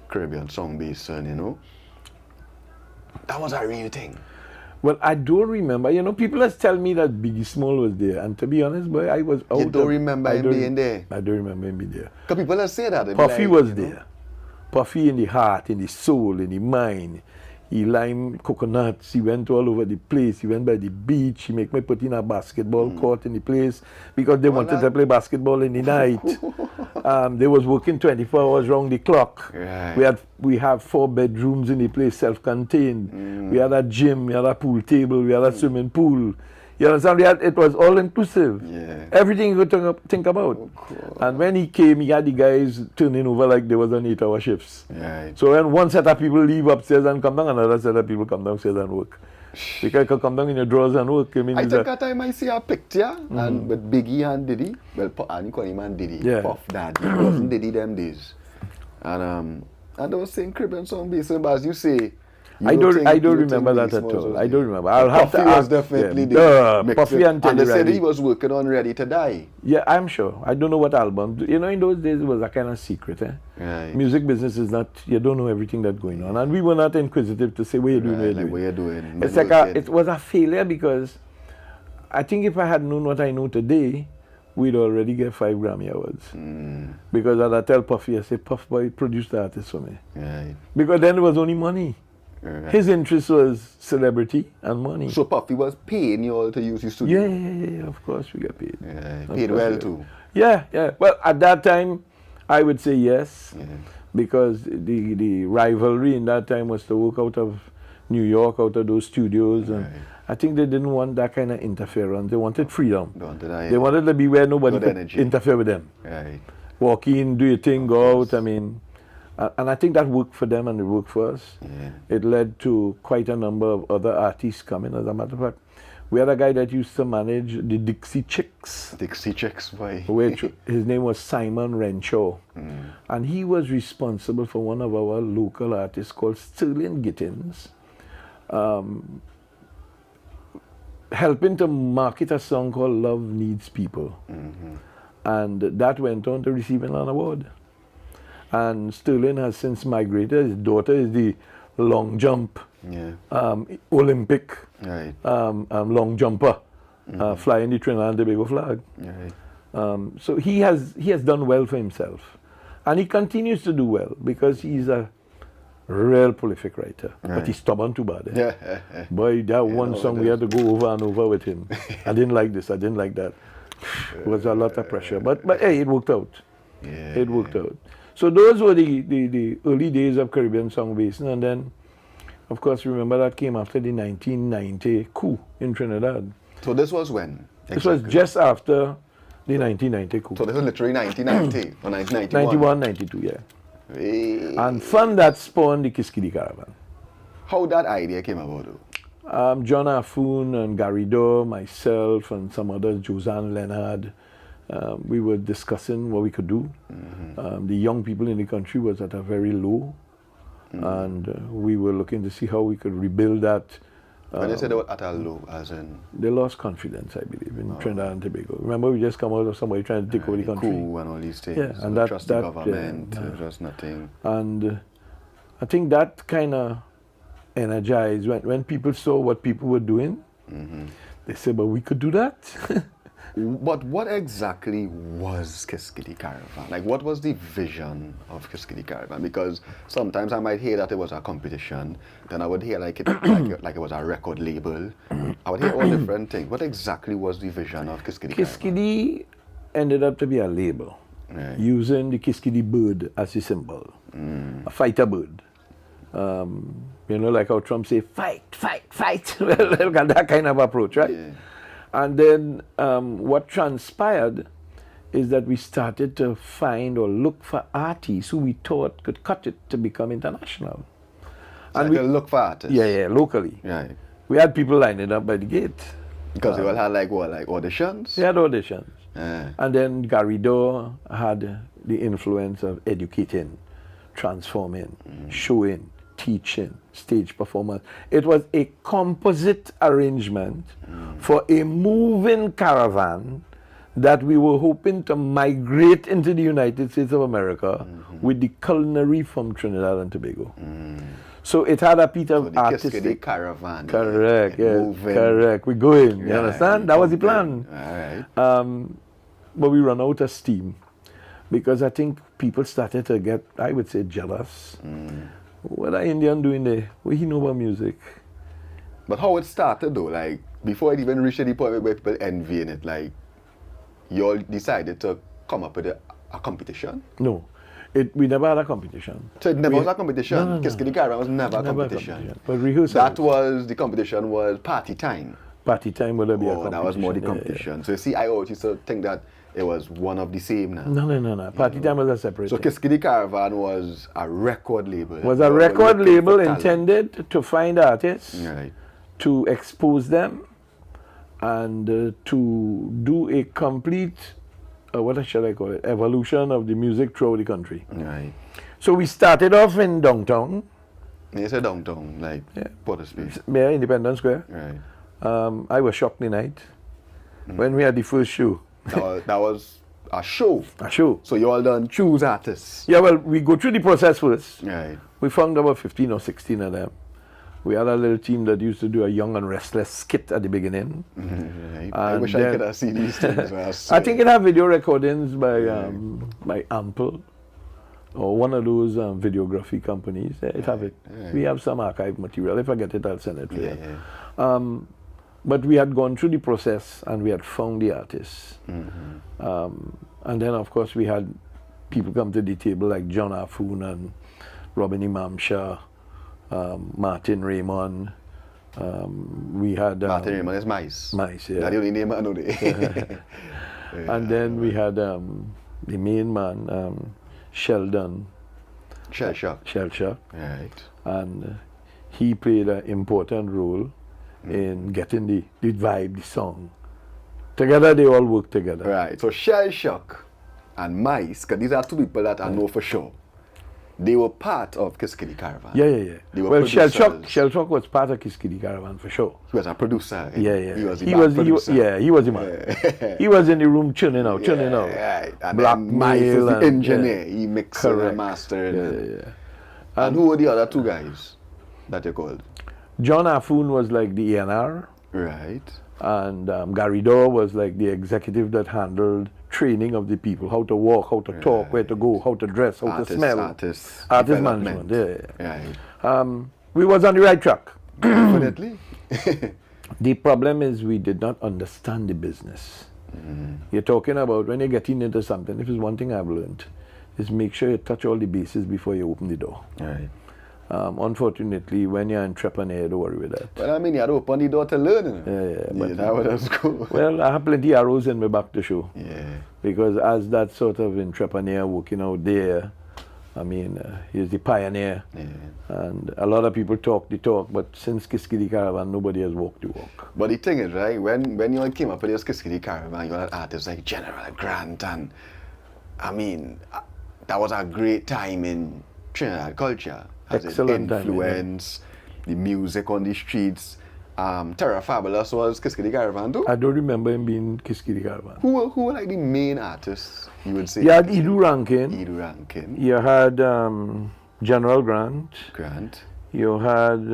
Caribbean Song Basin, you know. That was a real thing. Well, I don't remember. You know, people has tell me that Biggie Small was there, and to be honest, boy, I was out. You don't remember him being there? I don't remember him being there. Because people say that. they be Puffy like, was you know, there. Puffy in the heart, in the soul, in the mind. He limed coconuts. He went all over the place. He went by the beach. He make me put in a basketball court in the place because they wanted to play basketball in the night. They was working 24 hours round the clock. Right. We have 4 bedrooms in the place, self-contained. We had a gym. We had a pool table. We had a swimming pool. You understand? It was all inclusive. Yeah. Everything you could think about. And when he came, he had the guys turning over like they was on 8-hour shifts. Right. So when one set of people leave upstairs and come down, another set of people come downstairs and work. Because you can come down in your drawers and work. I mean, I think that time I see a picture and with Biggie and Diddy. Well, and you call him and Diddy. Yeah. Puff Daddy. It wasn't Diddy them days. And I was saying Caribbean Song Basin, but as you say, I don't remember that at all. I don't remember. I'll have to Puffy was ask definitely them. the Puffy and Teddy they said Riley. he was working on Ready to Die. Yeah, I'm sure. I don't know what album. You know, in those days it was a kind of secret. Right. Music business is not. You don't know everything that's going on, and we were not inquisitive to say what you're doing. Right, What like you're what doing. you're doing. It's like it was a failure because I think if I had known what I know today, we'd already get 5 Grammy Awards. Because as I tell Puffy, I say, Puff boy, produce the artist for me. Right. Because then it was only money. Right. His interest was celebrity and money. So Puffy was paying you all to use his studio? Yeah, of course we get paid. Yeah, Of paid course well we too. Yeah. Well, at that time, I would say yes. Yeah. Because the rivalry in that time was to work out of New York, out of those studios. And I think they didn't want that kind of interference. They wanted freedom. They wanted to be where nobody Good could energy. interfere with them. Right. Walk in, do your thing, go out. I mean, and I think that worked for them and it worked for us. Yeah. It led to quite a number of other artists coming. As a matter of fact, we had a guy that used to manage the Dixie Chicks, Dixie Chicks, boy. which his name was Simon Renshaw. And he was responsible for one of our local artists called Sterling Gittins, helping to market a song called Love Needs People. And that went on to receiving an award. And Sterling has since migrated. His daughter is the long jump Olympic long jumper, flying the Trinidad and Tobago flag. Right. So he has done well for himself, and he continues to do well because he's a real prolific writer. But Right. he's stubborn too bad. Yeah. Boy, that one know song what we it had to go over and over with him. I didn't like this, I didn't like that. It was a lot of pressure. But hey, it worked out. Yeah. It worked out. So those were the early days of Caribbean Song Basin. And then, of course, remember that came after the 1990 coup in Trinidad. So this was when? This was just after the 1990 coup. So this was literally 1990 or 1991? 91, 92, yeah. Hey. And from that spawned the Kiskadee Caravan. How that idea came about though? John Afun and Gary Dorr, myself and some others, Josanne Leonard, we were discussing what we could do. The young people in the country was at a very low, and we were looking to see how we could rebuild that. When they said they were at a low, as in They lost confidence, I believe, in Trinidad and Tobago. Remember, we just come out of somebody trying to take over the country. coup and all these things. Yeah, and So that- trust the that, government, just nothing. And I think that kind of energized when people saw what people were doing. They said, but we could do that. But what exactly was Kiskadee Caravan? Like, what was the vision of Kiskadee Caravan? Because sometimes I might hear that it was a competition, then I would hear like it like it was a record label. I would hear all different things. What exactly was the vision of Kiskadee Caravan? Kiskadee ended up to be a label, Right. using the Kiskadee bird as a symbol, a fighter bird. You know, like how Trump say, fight, fight, fight. Look at that kind of approach, right? Yeah. And then what transpired is that we started to find or look for artists who we thought could cut it to become international. So And like we, a look for artists. yeah, locally. Right. We had people lining up by the gate. Because they all had like what, like auditions? We had auditions. Yeah. And then Gary Dorr had the influence of educating, transforming, showing, teaching, stage performance. It was a composite arrangement for a moving caravan that we were hoping to migrate into the United States of America with the culinary from Trinidad and Tobago. So it had a bit So of the Kiskadee artistic. Caravan. Correct, yeah, yeah, moving. correct. We're going, you Yeah, understand? That was the pumping. plan. All right. But we run out of steam because I think people started to get, I would say, jealous. What are Indian doing there? What he know about music? But how it started though, like before it even reached the point where people envying it, like you all decided to come up with a competition. No, we never had a competition. So it never We- was a competition. No, no, no. Kiskadee Caravan was never a Never a competition. competition. But rehearsal. That was the competition was party time. Party time would be a Oh, competition. that was more the yeah, yeah. competition. So you see, I always used to think that it was one of the same now. No. Party time was a separate So thing. Kiskadee Caravan was a record label. Was a You were record looking label for talent. intended to find artists, Right. to expose them, and to do a complete, what shall I call it, evolution of the music throughout the country. Right. So we started off in downtown, You say downtown, like Port of Space. yeah, Independence Square. Right. I was shocked the night when we had the first show. That was a show. A show. So you all done choose artists. Yeah, well, we go through the process first. Right. We found about 15 or 16 of them. We had a little team that used to do a Young and Restless skit at the beginning. Right. I And wish I then- could have seen these things. I think it had video recordings by Ample or one of those videography companies. Yeah, it have it. We have some archive material. If I get it, I'll send it to you. Yeah. But we had gone through the process and we had found the artists. And then, of course, we had people come to the table like John Afun and Robin Imam Shah, Martin Raymond. We had Martin Raymond is Mice. Mice, yeah. That's the only name I know there. And then we had the main man, Sheldon Shell shock. Shelshaw, Right. and he played an important role in getting the vibe, the song. Together, they all work together. Right. So Shell Shock and Mice, because these are two people that I know for sure. They were part of Kiskadee Caravan. Yeah. They were Well, producers. Shelshaw was part of Kiskadee Caravan for sure. He was a producer. Yeah. He was the he band was producer. he was the man. He was in the room churning out. Right. And Blackmail then Mice is the and- engineer. He mixed and Correct. mastered. And who were the other two guys that you called? John Afun was like the ENR, Right. and Gary Dorr was like the executive that handled training of the people, how to walk, how to talk, where to go, how to dress, how to smell. Artist Management, yeah. Right. We was on the right track. Definitely. The problem is we did not understand the business. You're talking about when you're getting into something, if there's one thing I've learned, is make sure you touch all the bases before you open the door. Right. Unfortunately, when you're an entrepreneur, don't worry with that. Well, I mean, you had to open the door to learn. But that would have go. Well, I have plenty of arrows in my back to show. Yeah. Because as that sort of entrepreneur working out there, I mean, he's the pioneer. Yeah. And a lot of people talk the talk, but since Kiskadee Caravan, nobody has walked the walk. But the thing is, right, when you came up with this Kiskadee Caravan, you had artists like General Grant, and I mean, that was a great time in Trinidad culture. As Excellent it influenced the music on the streets. Terra Fabulous was Kiskadee Caravan too. I don't remember him being Kiskadee Caravan. Who were like the main artists, you would say? You had Edu Rankin. Edu Rankin. You had General Grant. Grant. You had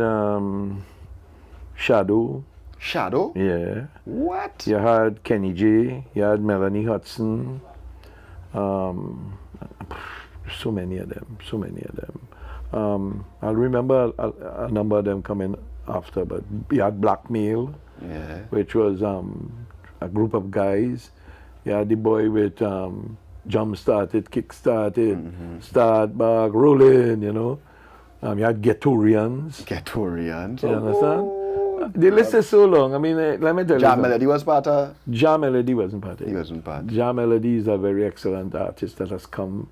Shadow. Shadow? Yeah. What? You had Kenny J. You had Melanie Hudson. So many of them. I'll remember a number of them coming after, but you had Blackmail, Yeah. which was a group of guys. You had the boy with jump started, kick started, start back, rolling, you know. You had Ghettorians. Ghettorians. You understand? The list is so long. I mean, let me tell you. Jam Melody was part of. Jam Melody wasn't part of it. He wasn't part. Jam Melody is a very excellent artist that has come,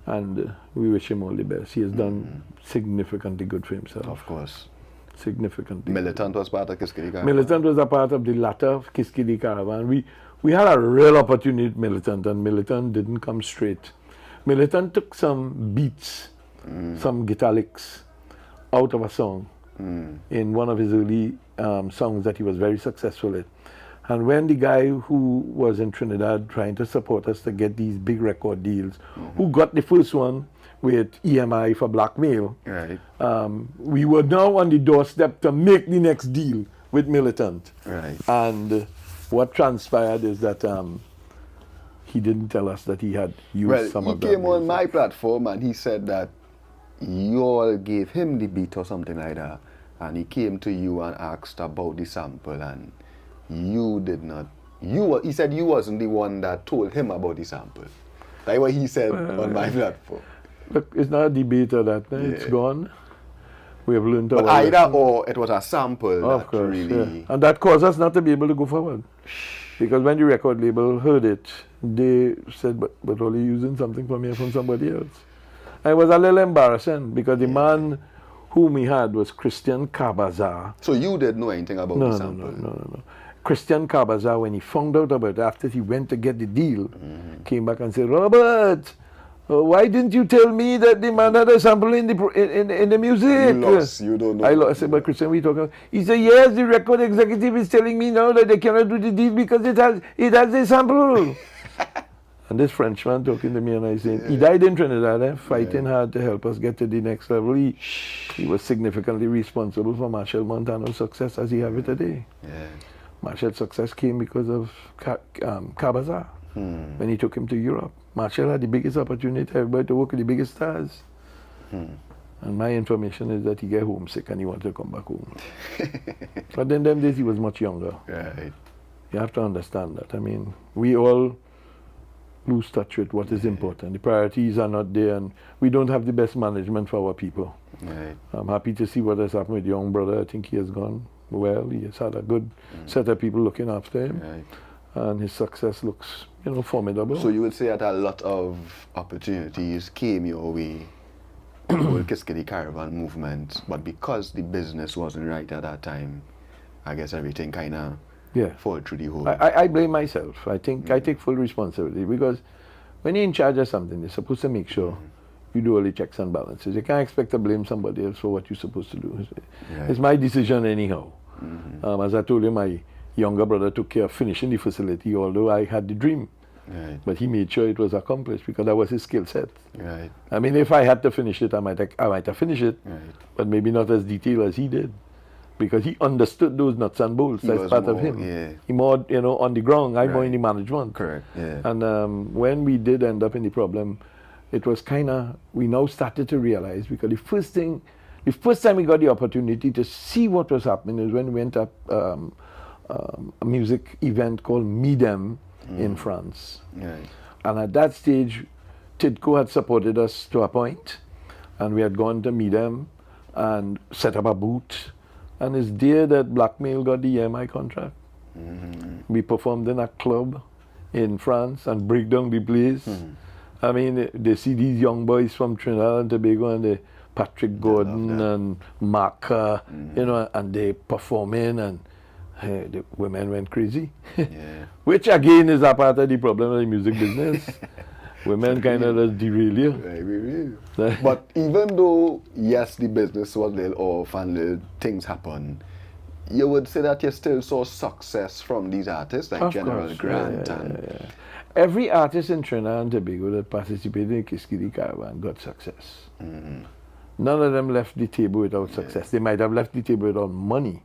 and we wish him all the best. He has done significantly good for himself. Of course. Significantly. Militant was part of Kiskadee Caravan. Militant was a part of the latter Kiskadee Caravan. We had a real opportunity with Militant, and Militant didn't come straight. Militant took some beats, some guitar licks out of a song in one of his early songs that he was very successful at. And when the guy who was in Trinidad trying to support us to get these big record deals, who got the first one with EMI for Blackmail, Right. we were now on the doorstep to make the next deal with Militant. Right. And what transpired is that he didn't tell us that he had used some Well, of he that. came on my platform and he said that you all gave him the beat or something like that. And he came to you and asked about the sample, and you did not. He said you wasn't the one that told him about the sample. That's what he said on my platform. Look, it's not a debate of that. It's gone. We have learned But our either lesson. or, it was a sample Of that course, really. yeah. And that caused us not to be able to go forward. Because when the record label heard it, they said, but only using something from here from somebody else. And it was a little embarrassing because the man whom we had was Christian Cabazar. So you didn't know anything about the sample? No. Christian Cabazar, when he found out about it, after he went to get the deal, came back and said, Robert, why didn't you tell me that the man had a sample in the music? You lost. You don't know. I lost. I said, but Christian, we talking about? He said, yes, the record executive is telling me now that they cannot do the deal because it has a sample. And this Frenchman talking to me and I saying, he died in Trinidad, fighting hard to help us get to the next level. He was significantly responsible for Marshall Montano's success as he have it today. Yeah. Marshall's success came because of Cabazar when he took him to Europe. Marshall had the biggest opportunity everybody to work with the biggest stars. And my information is that he got homesick and he wanted to come back home. But in them days he was much younger. Right. You have to understand that. I mean, we all lose touch with what is important. The priorities are not there and we don't have the best management for our people. Right. I'm happy to see what has happened with young brother. I think he has gone well. He has had a good set of people looking after him. Right. And his success looks, formidable. So you would say that a lot of opportunities came your way, the whole Kiskadee Caravan movement, but because the business wasn't right at that time, I guess everything kind of fall through the hole. I blame myself. I think I take full responsibility because when you're in charge of something, you're supposed to make sure you do all the checks and balances. You can't expect to blame somebody else for what you're supposed to do. It's my decision anyhow. As I told you, my younger brother took care of finishing the facility, although I had the dream. Right. But he made sure it was accomplished because that was his skill set. Right. I mean, if I had to finish it, I might have finished it, Right. but maybe not as detailed as he did. because he understood those nuts and bolts. He That's was part of more, him. yeah. He more, on the ground. I more in Right. the management. Correct, yeah. And when we did end up in the problem, it was kind of, we now started to realize, because the first time we got the opportunity to see what was happening is when we went up a music event called Midem in France. Right. And at that stage, Tidco had supported us to a point, and we had gone to meet them and set up a booth. And it's there that Blackmail got the EMI contract. We performed in a club in France and break down the place. I mean, they see these young boys from Trinidad and Tobago, and they Patrick Gordon and Mark, and they performing, and the women went crazy. Yeah. Which again is a part of the problem of the music business. Women kind of just derail you. Right, really. But even though, yes, the business was a little off and little things happen, you would say that you still saw success from these artists, like Of General course, Grant yeah. and... Every artist in Trinidad and Tobago that participated in Kiskadee Caravan got success. None of them left the table without success. They might have left the table without money.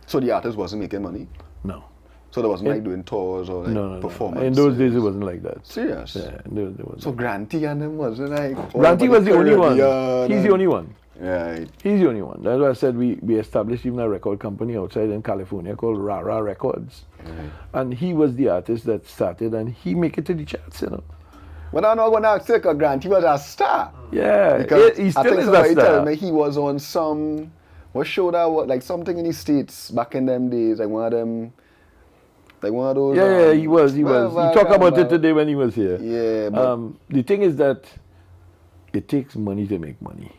So the artist wasn't making money? No. So there wasn't like doing tours or like No. performances? In those days, it wasn't like that. Serious? Yeah, there wasn't. So Granty and them wasn't like... all Granty over was the only one. Caribbean He's and- the only one. Right. He's the only one. That's why I said we established even a record company outside in California called Rara Records. And he was the artist that started, and he make it to the charts, When I think of Grant, he was a star. Yeah, Because he I still think is somebody a told star. me he was on some... What show that was? Like something in the States back in them days. Like one of them... Like one of those... Yeah, he was. He well, talked about it well, today when he was here. Yeah, but... The thing is that it takes money to make money.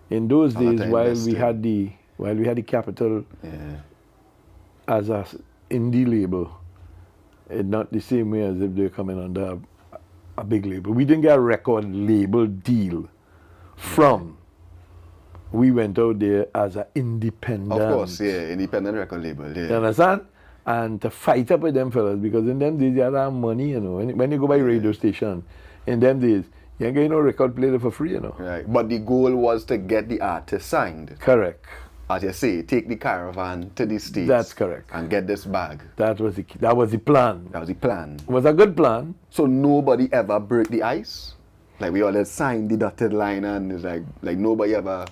In those A lot days, to while invest we in. had the capital yeah. as a indie label, it's not the same way as if they're coming under a big label. We didn't get a record label deal from. We went out there as an independent. Of course, yeah. Independent record label, yeah. You understand? And to fight up with them fellas, because in them days they had that money, When you go by radio station, in them days, you ain't getting no record player for free, Right. But the goal was to get the artist signed. Correct. As you say, take the Caravan to the States. That's correct. And get this bag. That was the plan. That was the plan. It was a good plan. So nobody ever broke the ice? Like we always signed the dotted line and it's like nobody ever...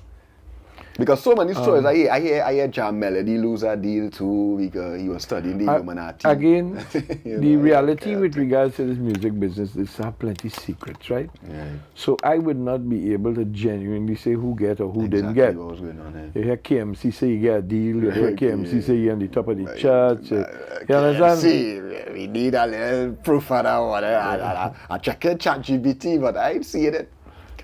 Because so many stories, I hear Jam Melody lose a deal too because he was studying the Illuminati. Again, You the know, reality like, with regards to this music business is have plenty secrets, right? Yeah. So I would not be able to genuinely say who get or who didn't Exactly get. what was going on there. You hear KMC say you get a deal, you hear Right, KMC yeah. say you're on the top of the charts. You Okay, understand? see, we need a little proof of that one. I check it, ChatGPT, but I ain't seeing it.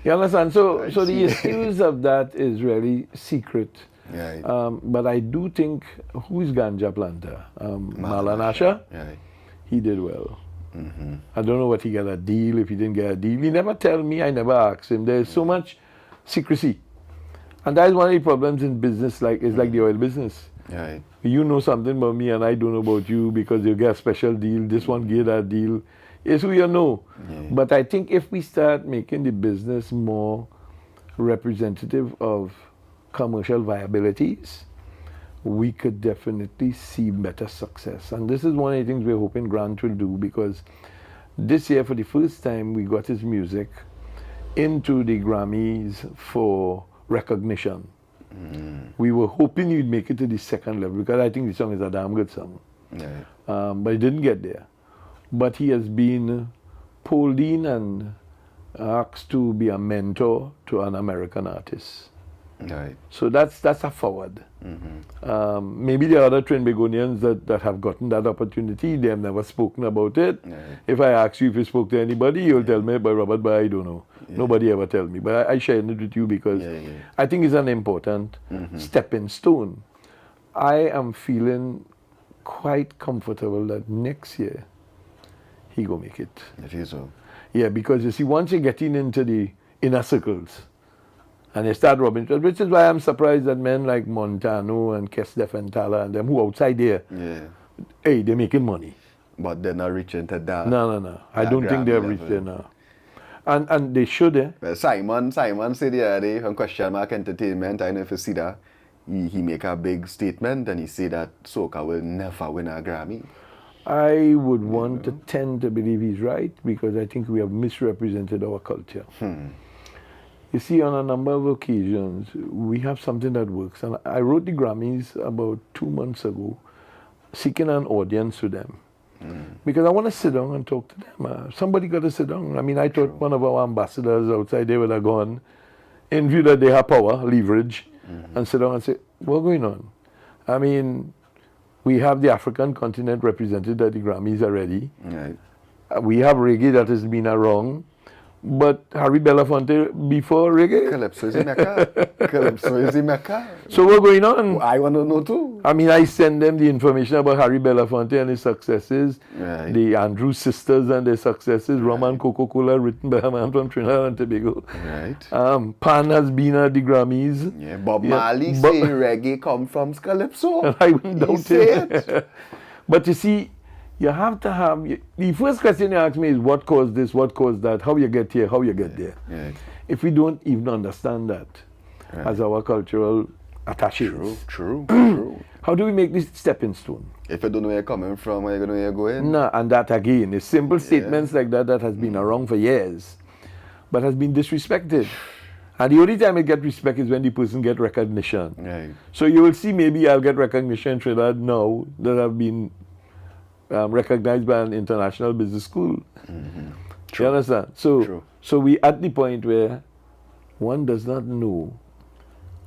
You understand? So I the see. issues of that is really secret. Right. But I do think, who is Ganja Planter? Malanasha? Right. He did well. I don't know what he got a deal, if he didn't get a deal. He never tell me, I never asked him. There's so much secrecy. And that is one of the problems in business, like the oil business. Right. You know something about me and I don't know about you because you get a special deal, this one get that deal. It's who you know. But I think if we start making the business more representative of commercial viabilities, we could definitely see better success. And this is one of the things we're hoping Grant will do, because this year, for the first time, we got his music into the Grammys for recognition. We were hoping he'd make it to the second level, because I think the song is a damn good song. Right. But he didn't get there. But he has been pulled in and asked to be a mentor to an American artist. Right. So that's a forward. Maybe the other Trinbagonians that have gotten that opportunity, they have never spoken about it. Right. If I ask you if you spoke to anybody, you'll tell me, but Robert, but I don't know. Nobody ever tell me. But I share it with you because I think it's an important stepping stone. I am feeling quite comfortable that next year he go make it. I feel so. Yeah, because you see, once you're getting into the inner circles, and they start rubbing, which is why I'm surprised that men like Montano and Kiskadee and Tala and them who outside there, hey, they're making money. But they're not reaching to that. No. I don't think Grammy they've level. reached there now. And they should, Well, Simon said the other day from Question Mark Entertainment, I don't know if you see that, he make a big statement and he say that soca will never win a Grammy. I would want to tend to believe he's right because I think we have misrepresented our culture. You see, on a number of occasions, we have something that works. And I wrote the Grammys about 2 months ago, seeking an audience with them. Because I want to sit down and talk to them. Somebody got to sit down. I mean, I thought one of our ambassadors outside, they would have gone in view that they have power, leverage, and sit down and say, what's going on? I mean, we have the African continent represented at the Grammys already. Right. We have reggae that has been around. But Harry Belafonte before reggae. Calypso is in Mecca. Calypso is in Mecca. So what's going on? I want to know too. I mean, I send them the information about Harry Belafonte and his successes, Right. the Andrews sisters and their successes, rum and Coca-Cola written by a man from Trinidad and Tobago. Right. Pan has been at the Grammys. Yeah, Bob Marley say reggae come from Calypso. And I wouldn't He doubt say it. But you see, you have to have, the first question you ask me is what caused this, what caused that, how you get here, how you get there. Right. If we don't even understand that as our cultural attaches, True. how do we make this stepping stone? If you don't know where you're coming from, where you're going to go in. No, and that again is simple statements like that has been around for years, but has been disrespected. And the only time it gets respect is when the person get recognition. Right. So you will see maybe I'll get recognition in Trinidad now that I've been recognized by an international business school. You understand? So we at the point where one does not know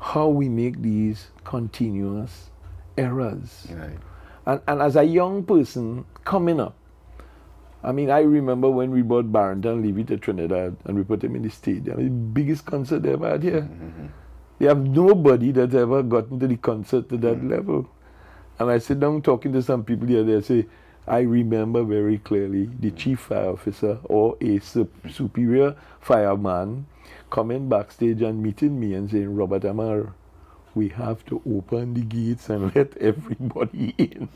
how we make these continuous errors. Right. And as a young person coming up, I mean, I remember when we brought Barrington Levy to Trinidad and we put him in the stadium, the biggest concert they ever had here. They have nobody that's ever gotten to the concert to that level. And I sit down talking to some people here, they say, I remember very clearly the chief fire officer or a superior fireman coming backstage and meeting me and saying, Robert Amar, we have to open the gates and let everybody in.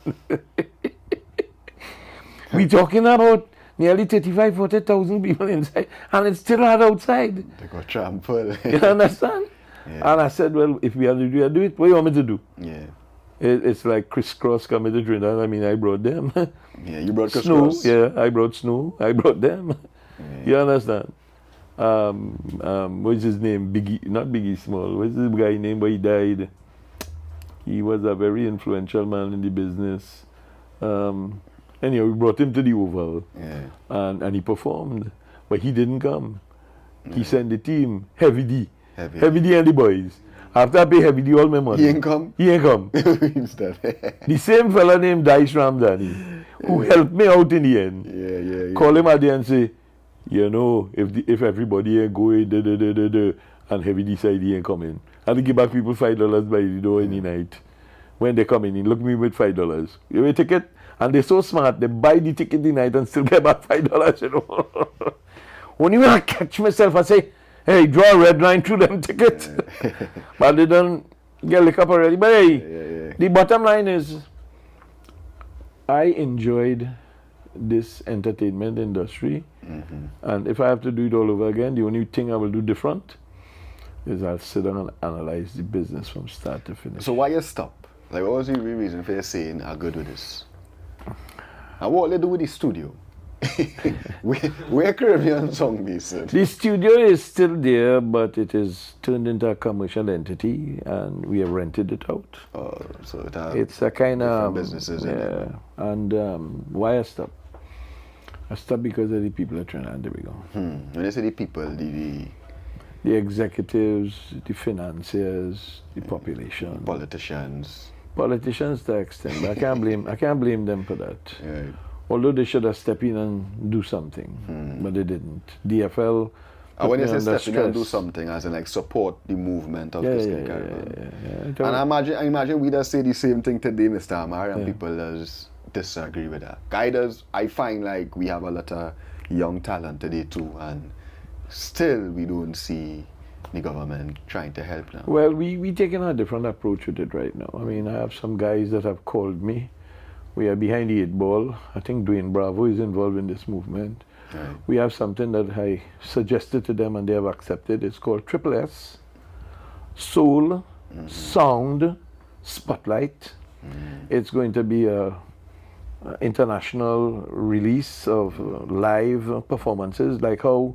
We're talking about nearly 35, 40,000 people inside, and it's still hard outside. They got trampled. You understand? Yeah. And I said, well, if we have to do it, do it. What do you want me to do? Yeah. It's like crisscross coming to Trinidad. I mean, I brought them. Yeah, you brought Snow, crisscross. yeah, I brought Snow. I brought them. Yeah. You understand? What's his name? Biggie, not Biggie Small. What's this guy name? But he died. He was a very influential man in the business. Anyway, we brought him to the Oval, Yeah. and he performed, but he didn't come. He sent the team, Heavy D and the boys. After I pay Heavy D all my money. He ain't come? He ain't come. Instead. The same fella named Dice Ramdani, who helped me out in the end. Yeah. Call him at the end and say, you know, if everybody ain't going, and Heavy D said he ain't coming. I had to give back people $5 by the door any night. When they come in, he look me with $5. You have a ticket? And they're so smart, they buy the ticket the night and still get back $5, you know. Only when I catch myself, I say, hey, draw a red line through them tickets. But they don't get lick up already. But hey, the bottom line is, I enjoyed this entertainment industry. And if I have to do it all over again, the only thing I will do different is I'll sit down and analyze the business from start to finish. So why you stop? Like, what was the reason for you saying, I'm good with this? And what will you do with the studio? Where Caribbean Song Basin? The studio is still there, but it is turned into a commercial entity, and we have rented it out. So It's a kind of businesses. In it. And why I stopped? I stopped because of the people at Trinidad and Tobago. When you say the people, The executives, the financiers, the population, politicians. Politicians to an extent. But I can't blame them for that. Right. Although they should have stepped in and do something, but they didn't. DFL. And when you say under step in and do stress. something, as in like support the movement of Kiskadee Karavan. Yeah. And I imagine we just say the same thing today, Mr. Amar, and people just disagree with that. I find like we have a lot of young talent today too, and still we don't see the government trying to help now. Well, we taking a different approach with it right now. I mean, I have some guys that have called me. We are behind the 8 ball. I think Dwayne Bravo is involved in this movement. Right. We have something that I suggested to them and they have accepted. It's called Triple S, Soul, sound spotlight. It's going to be a international release of live performances, like how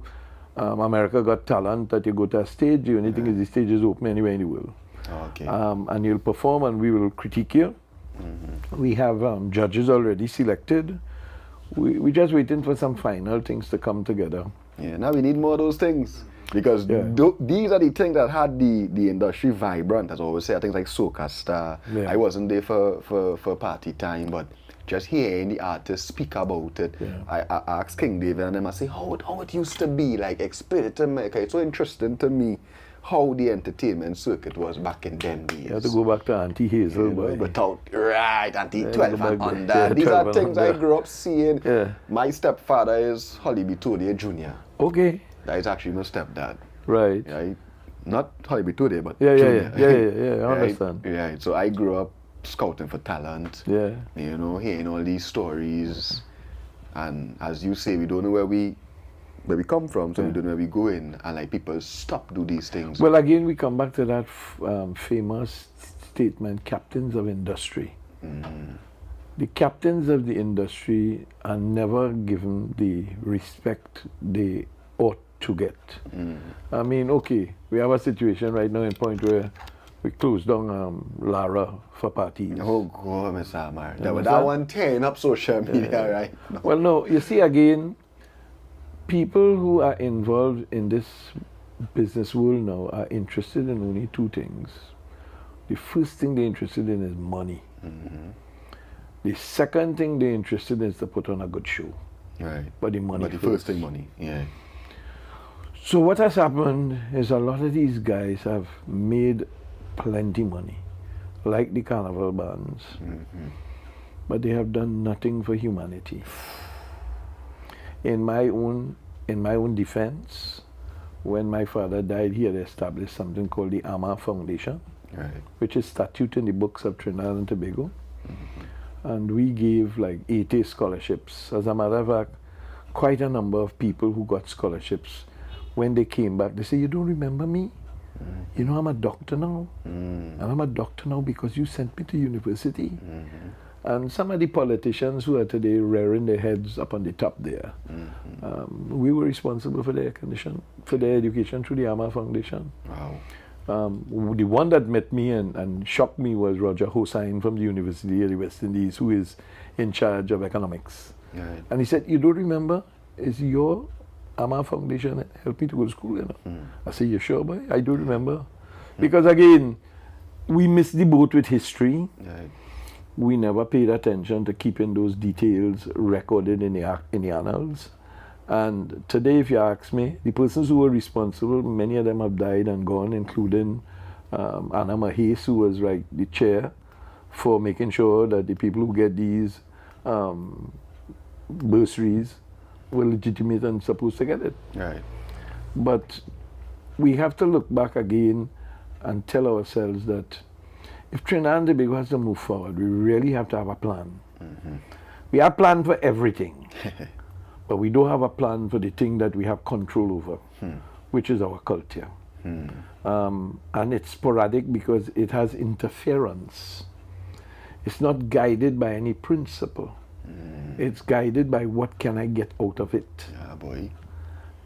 America Got Talent, that you go to a stage, the only thing is the stage is open anywhere in the world. Okay. And you'll perform and we will critique you. We have judges already selected. We're just waiting for some final things to come together. Yeah, now we need more of those things. Because Yeah. these are the things that had the industry vibrant, as I always say. Things like Soca Star. Yeah. I wasn't there for party time, but just hearing the artists speak about it. Yeah. I asked King David and them, I say, how it used to be, like explain it to me. 'Cause it's so interesting to me how the entertainment circuit was back in them days. You have to go back to Auntie Hazel, boy. Without, right, Auntie Yeah, 12 go and back under. there. Yeah, These 12 are and things I under. grew up seeing. Yeah. My stepfather is Holly Bitodia Jr. Okay, That is actually my stepdad. right. Right? Not Holly Bitodia, but Yeah, Junior. I Right? understand. Right. So I grew up scouting for talent. Yeah. You know, hearing all these stories. And as you say, we don't know where we come from, so we don't know where we going. And like people stop do these things. Well, again, we come back to that famous statement, captains of industry. The captains of the industry are never given the respect they ought to get. I mean, okay, we have a situation right now in point where we closed down Lara for parties. Oh God, Mr. Amar. That understand? one tearing up social media, right? No. Well, no, you see, again, people who are involved in this business world now are interested in only two things. The first thing they're interested in is money. The second thing they're interested in is to put on a good show. Right. But the money But the first thing, money. Yeah. So what has happened is a lot of these guys have made plenty money, like the carnival bands, but they have done nothing for humanity. In my own defense, when my father died, he had established something called the Amar Foundation, Right. which is statute in the books of Trinidad and Tobago. And we gave like 80 scholarships. As a matter of fact, quite a number of people who got scholarships, when they came back, they say, you don't remember me? You know, I'm a doctor now. And I'm a doctor now because you sent me to university. And some of the politicians who are today rearing their heads up on the top there, we were responsible for their condition, for their education through the Amar Foundation. Wow. The one that met me and shocked me was Roger Hossain from the University of the West Indies, who is in charge of economics. Right. And he said, you don't remember? It's your Amar Foundation that helped me to go to school, you know. I said, you sure, boy? I do remember. Because again, we missed the boat with history. Right. We never paid attention to keeping those details recorded in the annals. And today, if you ask me, the persons who were responsible, many of them have died and gone, including Anna Mahis, who was like the chair for making sure that the people who get these bursaries were legitimate and supposed to get it. Right. But we have to look back again and tell ourselves that if Trinidad and Tobago has to move forward, we really have to have a plan. We have a plan for everything, but we don't have a plan for the thing that we have control over, which is our culture. And it's sporadic because it has interference. It's not guided by any principle. It's guided by what can I get out of it. Yeah, boy.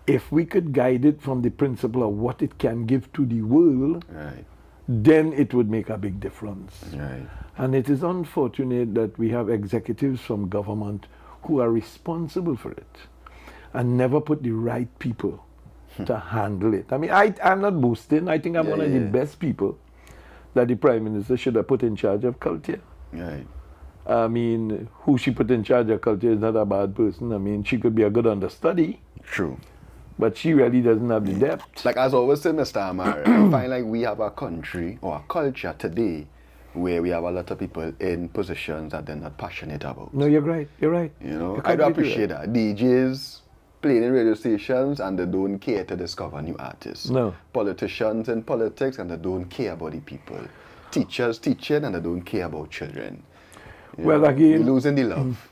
If we could guide it from the principle of what it can give to the world, Right. then it would make a big difference. Right. And it is unfortunate that we have executives from government who are responsible for it and never put the right people to handle it. I mean, I'm not boasting. I think I'm one of the best people that the Prime Minister should have put in charge of culture. Right. I mean, who she put in charge of culture is not a bad person. I mean, she could be a good understudy, True. but she really doesn't have the depth. Like as I always say, Mr. Amar, I find like we have a country or a culture today where we have a lot of people in positions that they're not passionate about. No, you're right. You're right. You know, You're I do completely appreciate that. DJs playing in radio stations and they don't care to discover new artists. No. Politicians in politics and they don't care about the people. Teachers teaching and they don't care about children. You Well, know, again- we're losing the love.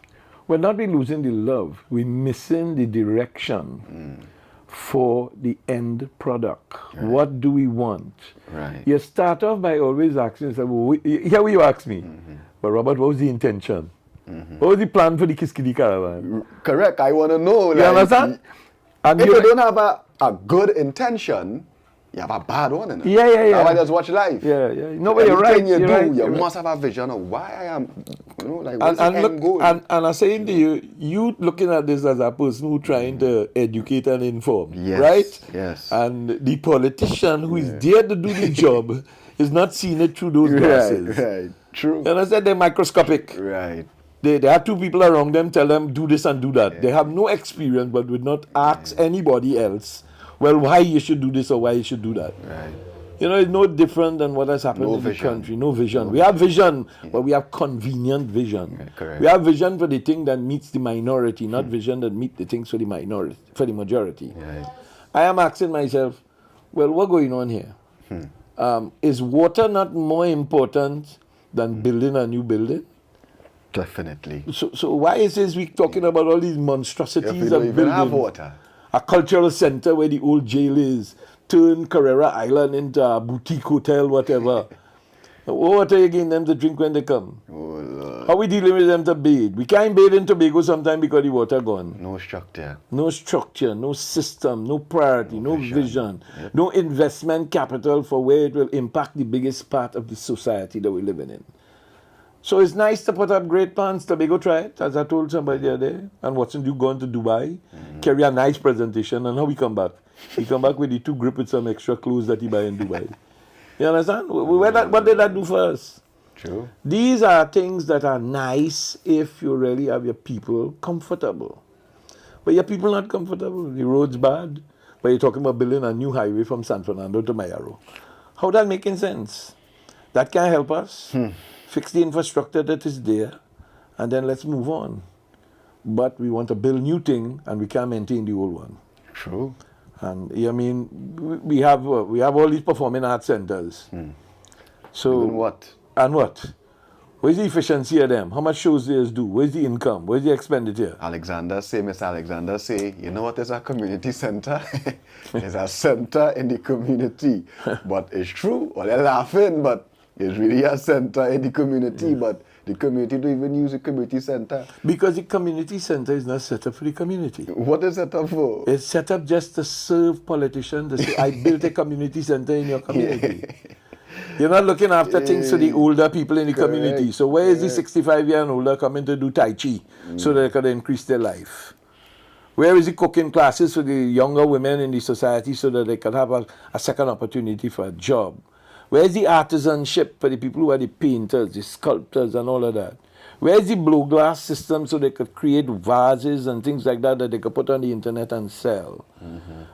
We're not be losing the love. We're missing the direction for the end product. What do we want? Right. You start off by always asking yourself, here what you ask me. But Robert, what was the intention? What was the plan for the Kiskadee Caravan? Correct. I want to know. You understand? And If you don't have a good intention, you have a bad one. Innit? Yeah. I just watch life. Yeah. No, but you're right. Anything you you're do, right, you you're right. must have a vision of why I am, like what's And the end goal? and I'm saying to you, you looking at this as a person who trying to educate and inform, Yes, right? yes. And the politician who is there to do the job is not seeing it through those glasses. Right. True. You understand? They're microscopic. Right. They have two people around them, tell them do this and do that. They have no experience, but would not ask anybody else, well, why you should do this or why you should do that. Right. You know, it's no different than what has happened No in vision. the country. No vision. We have vision, but we have convenient vision. Yeah, correct. We have vision for the thing that meets the minority, not vision that meets the things for the minority, for the majority. Right. I am asking myself, well, what's going on here? Is water not more important than building a new building? Definitely. So why is this we talking about all these monstrosities If we of don't even buildings? have water. A cultural center where the old jail is, turn Carrera Island into a boutique hotel, whatever. What are you getting them to drink when they come? Oh, Lord. How we dealing with them to bathe? We can't bathe in Tobago sometimes because the water gone. No structure. No structure, no system, no priority, no vision, no investment capital for where it will impact the biggest part of the society that we're living in. So it's nice to put up great plans. Tobago try it, as I told somebody the other day. And Watson, you going to Dubai, carry a nice presentation, and how we come back? He come back with the 2 grip with some extra clothes that he buy in Dubai. You understand? What did that do for us? True. These are things that are nice if you really have your people comfortable. But your people not comfortable. The road's bad. But you're talking about building a new highway from San Fernando to Mayaro. How that making sense? That can help us. Fix the infrastructure that is there, and then let's move on. But we want to build new thing, and we can't maintain the old one. True. And I mean, we have all these performing arts centers. So Doing what? and what? Where's the efficiency of them? How much shows they do? Where's the income? Where's the expenditure? Mr. Alexander say, you know what is a community center? It's a center in the community. But it's true. Well, they're laughing, but it's really a center in the community, but the community don't even use the community center. Because the community center is not set up for the community. What is it up for? It's set up just to serve politicians to say, I built a community center in your community. You're not looking after things for the older people in the community. So where is the 65-year and older coming to do Tai Chi so that they can increase their life? Where is the cooking classes for the younger women in the society so that they can have a second opportunity for a job? Where's the artisanship for the people who are the painters, the sculptors and all of that? Where's the blow glass system so they could create vases and things like that they could put on the internet and sell?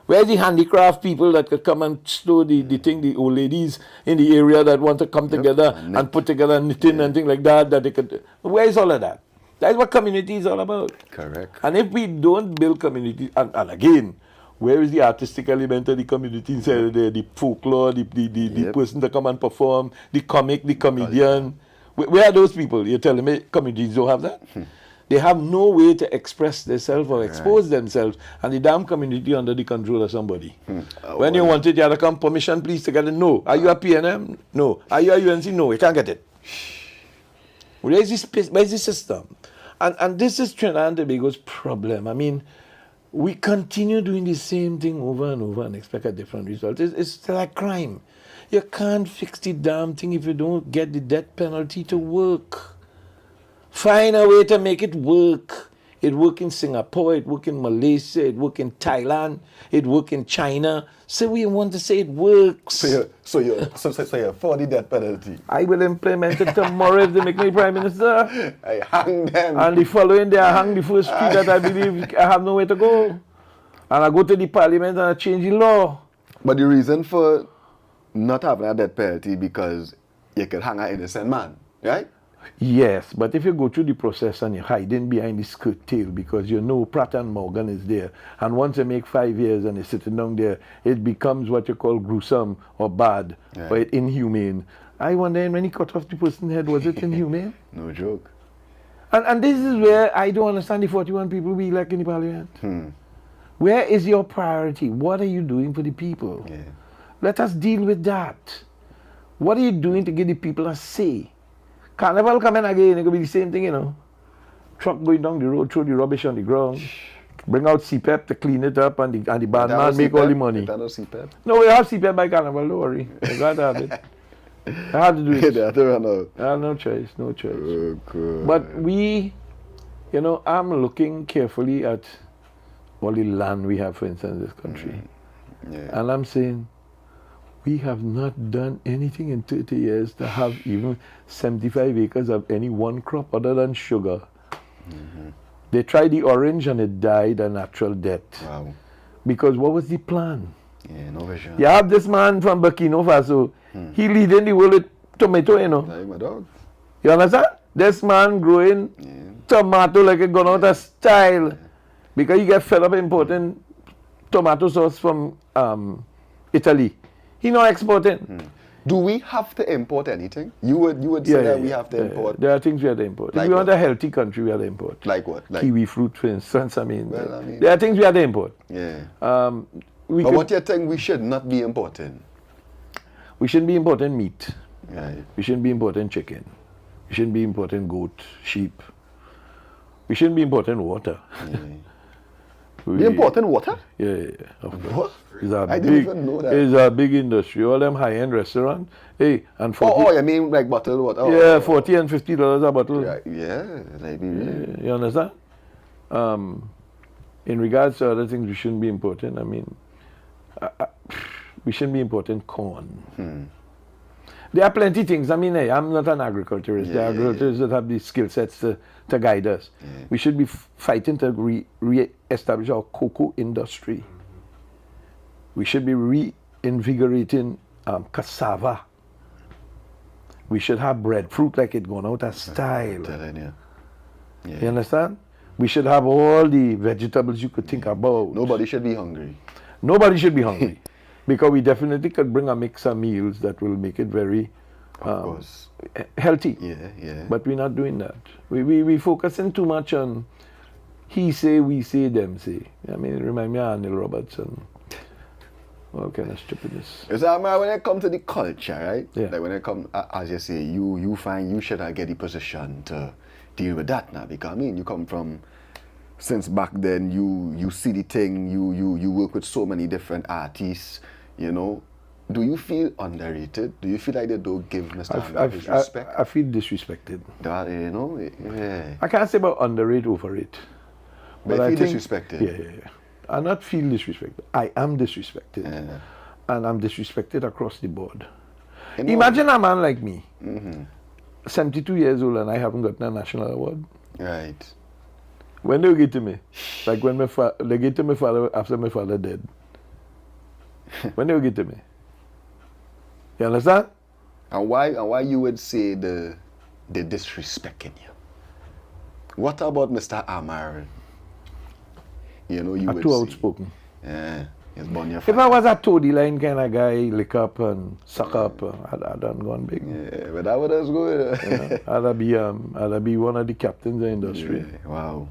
Where's the handicraft people that could come and store the thing, the old ladies in the area that want to come together and put together knitting and things like that they could... Where's all of that? That's what community is all about. Correct. And if we don't build community, and again, where is the artistic element of the community inside there? The folklore, the person to come and perform, the comic, the comedian. Where are those people? You're telling me communities don't have that? They have no way to express themselves or expose themselves, and the damn community under the control of somebody. When you want it, you have to come, permission please to get it. No. Are you a PNM? No. Are you a UNC? No, you can't get it. Where's the system? And this is Trinidad and Tobago's problem. I mean, we continue doing the same thing over and over and expect a different result. It's like crime. You can't fix the damn thing if you don't get the death penalty to work. Find a way to make it work. It work in Singapore, it work in Malaysia, it work in Thailand, it work in China. So we want to say it works. So you're for the death penalty. I will implement it tomorrow if they make me Prime Minister. I hang them. And the following day, I hang the first tree that I believe I have nowhere to go. And I go to the parliament and I change the law. But the reason for not having a death penalty because you can hang an innocent man, right? Yes, but if you go through the process and you're hiding behind the skirt tail because you know Pratt and Morgan is there, and once you make 5 years and you're sitting down there, it becomes what you call gruesome or bad or inhumane. I wonder when he cut off the person's head, was it inhumane? No joke. And this is where I don't understand the 41 people we elect in the parliament. Where is your priority? What are you doing for the people? Yeah. Let us deal with that. What are you doing to give the people a say? Carnival coming again, it could be the same thing, you know. Truck going down the road, throw the rubbish on the ground, bring out CPEP to clean it up, and the bandman make all the money. No, we have CPEP by Carnival, don't worry. I got to have it. I had to do it. I have no choice, no choice. Oh, good. But we, you know, I'm looking carefully at all the land we have, for instance, in this country. Yeah. And I'm saying, we have not done anything in 30 years to have even 75 acres of any one crop other than sugar. They tried the orange and it died a natural death. Wow. Because what was the plan? Yeah, no vision. You have this man from Burkina Faso. He leading the world with tomato, you know. Hey, my dog. You understand? This man growing tomato like it gone out of style. Because he get fed up importing tomato sauce from Italy. He not exporting. Do we have to import anything? You would say that we have to import. There are things we have to import. Like if we want what? a healthy country, we have to import. Like what? Like Kiwi fruit, for instance. I mean, Well, I mean- there are things we have to import. yeah. We, But could- what you think we should not be importing? we shouldn't be importing meat. Right. We shouldn't be importing chicken. We shouldn't be importing goat, sheep. We shouldn't be importing water. Yeah. We- We importing water? Yeah. Of course. What? It's a I big, didn't even know that. It's a big industry. All them high-end restaurants. Hey, and 40, Oh, you mean like bottled water? Oh, yeah, $40 and $50 a bottle. Right. Yeah, like be real. You understand? In regards to other things we shouldn't be importing, I mean, we shouldn't be importing corn. There are plenty of things. I mean, hey, I'm not an agriculturist. There are agriculturists that have the skill sets to guide us. We should be fighting to re-establish our cocoa industry. We should be reinvigorating cassava. We should have breadfruit like it gone out of style. Telling you. You understand? We should have all the vegetables you could think about. Nobody should be hungry. Nobody should be hungry. Because we definitely could bring a mix of meals that will make it very Of course. healthy. Yeah. But we're not doing that. We focusing too much on he say, we say, them say. I mean, it reminds me of Neil Robertson. All kind of stupidness. So, Amar, when it comes to the culture, right? Yeah. Like when it comes, as you say, you find you should have get the position to deal with that now. Because I mean, you come from, since back then, you see the thing, you work with so many different artists, you know. Do you feel underrated? Do you feel like they don't give Mr. Amar his respect? I feel disrespected. That, you know, yeah. I can't say about underrate, overrate. But I I feel think- disrespected. Yeah. I not feel disrespected. I am disrespected. Yeah. And I'm disrespected across the board. You know- Imagine a man like me, 72 years old, and I haven't gotten a national award. Right. When they give to me, like when they give to my father after my father dead. When they give to me. You understand? And why you would say the disrespecting you? What about Mr. Amar? You know, you I'm would too say. outspoken. Yeah, he's born your If I father. was a toady line kind of guy, lick up and suck up, I'd done gone big. Yeah, but that was good. I'd be one of the captains of the industry. Yeah, wow.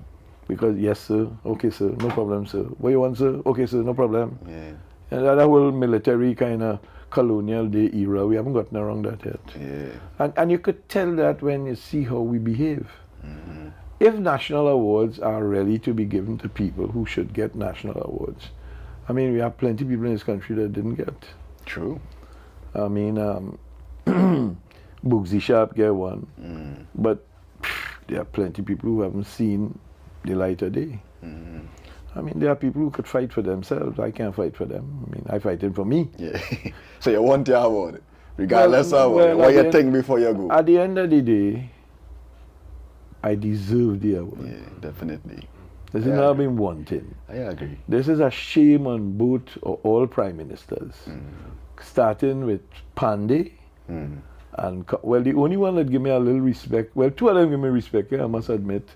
Because yes sir, okay sir, no problem sir. What you want sir? Okay sir, no problem. Yeah, And that whole military kind of colonial day era, we haven't gotten around that yet. yeah. And you could tell that when you see how we behave. If national awards are really to be given to people who should get national awards, I mean, we have plenty of people in this country that didn't get. True. I mean, Bugsy Sharp get one, but there are plenty of people who haven't seen the light of day. I mean, there are people who could fight for themselves. I can't fight for them. I mean, I fighting for me. Yeah. So you want your award, regardless of well, what you again- think before you go. At the end of the day, I deserve the award. Yeah, definitely. This is Yeah, I not agree. been wanting. I agree. This is a shame on both or all prime ministers, starting with Pandey. And well, the only one that give me a little respect, well, two of them give me respect, I must admit.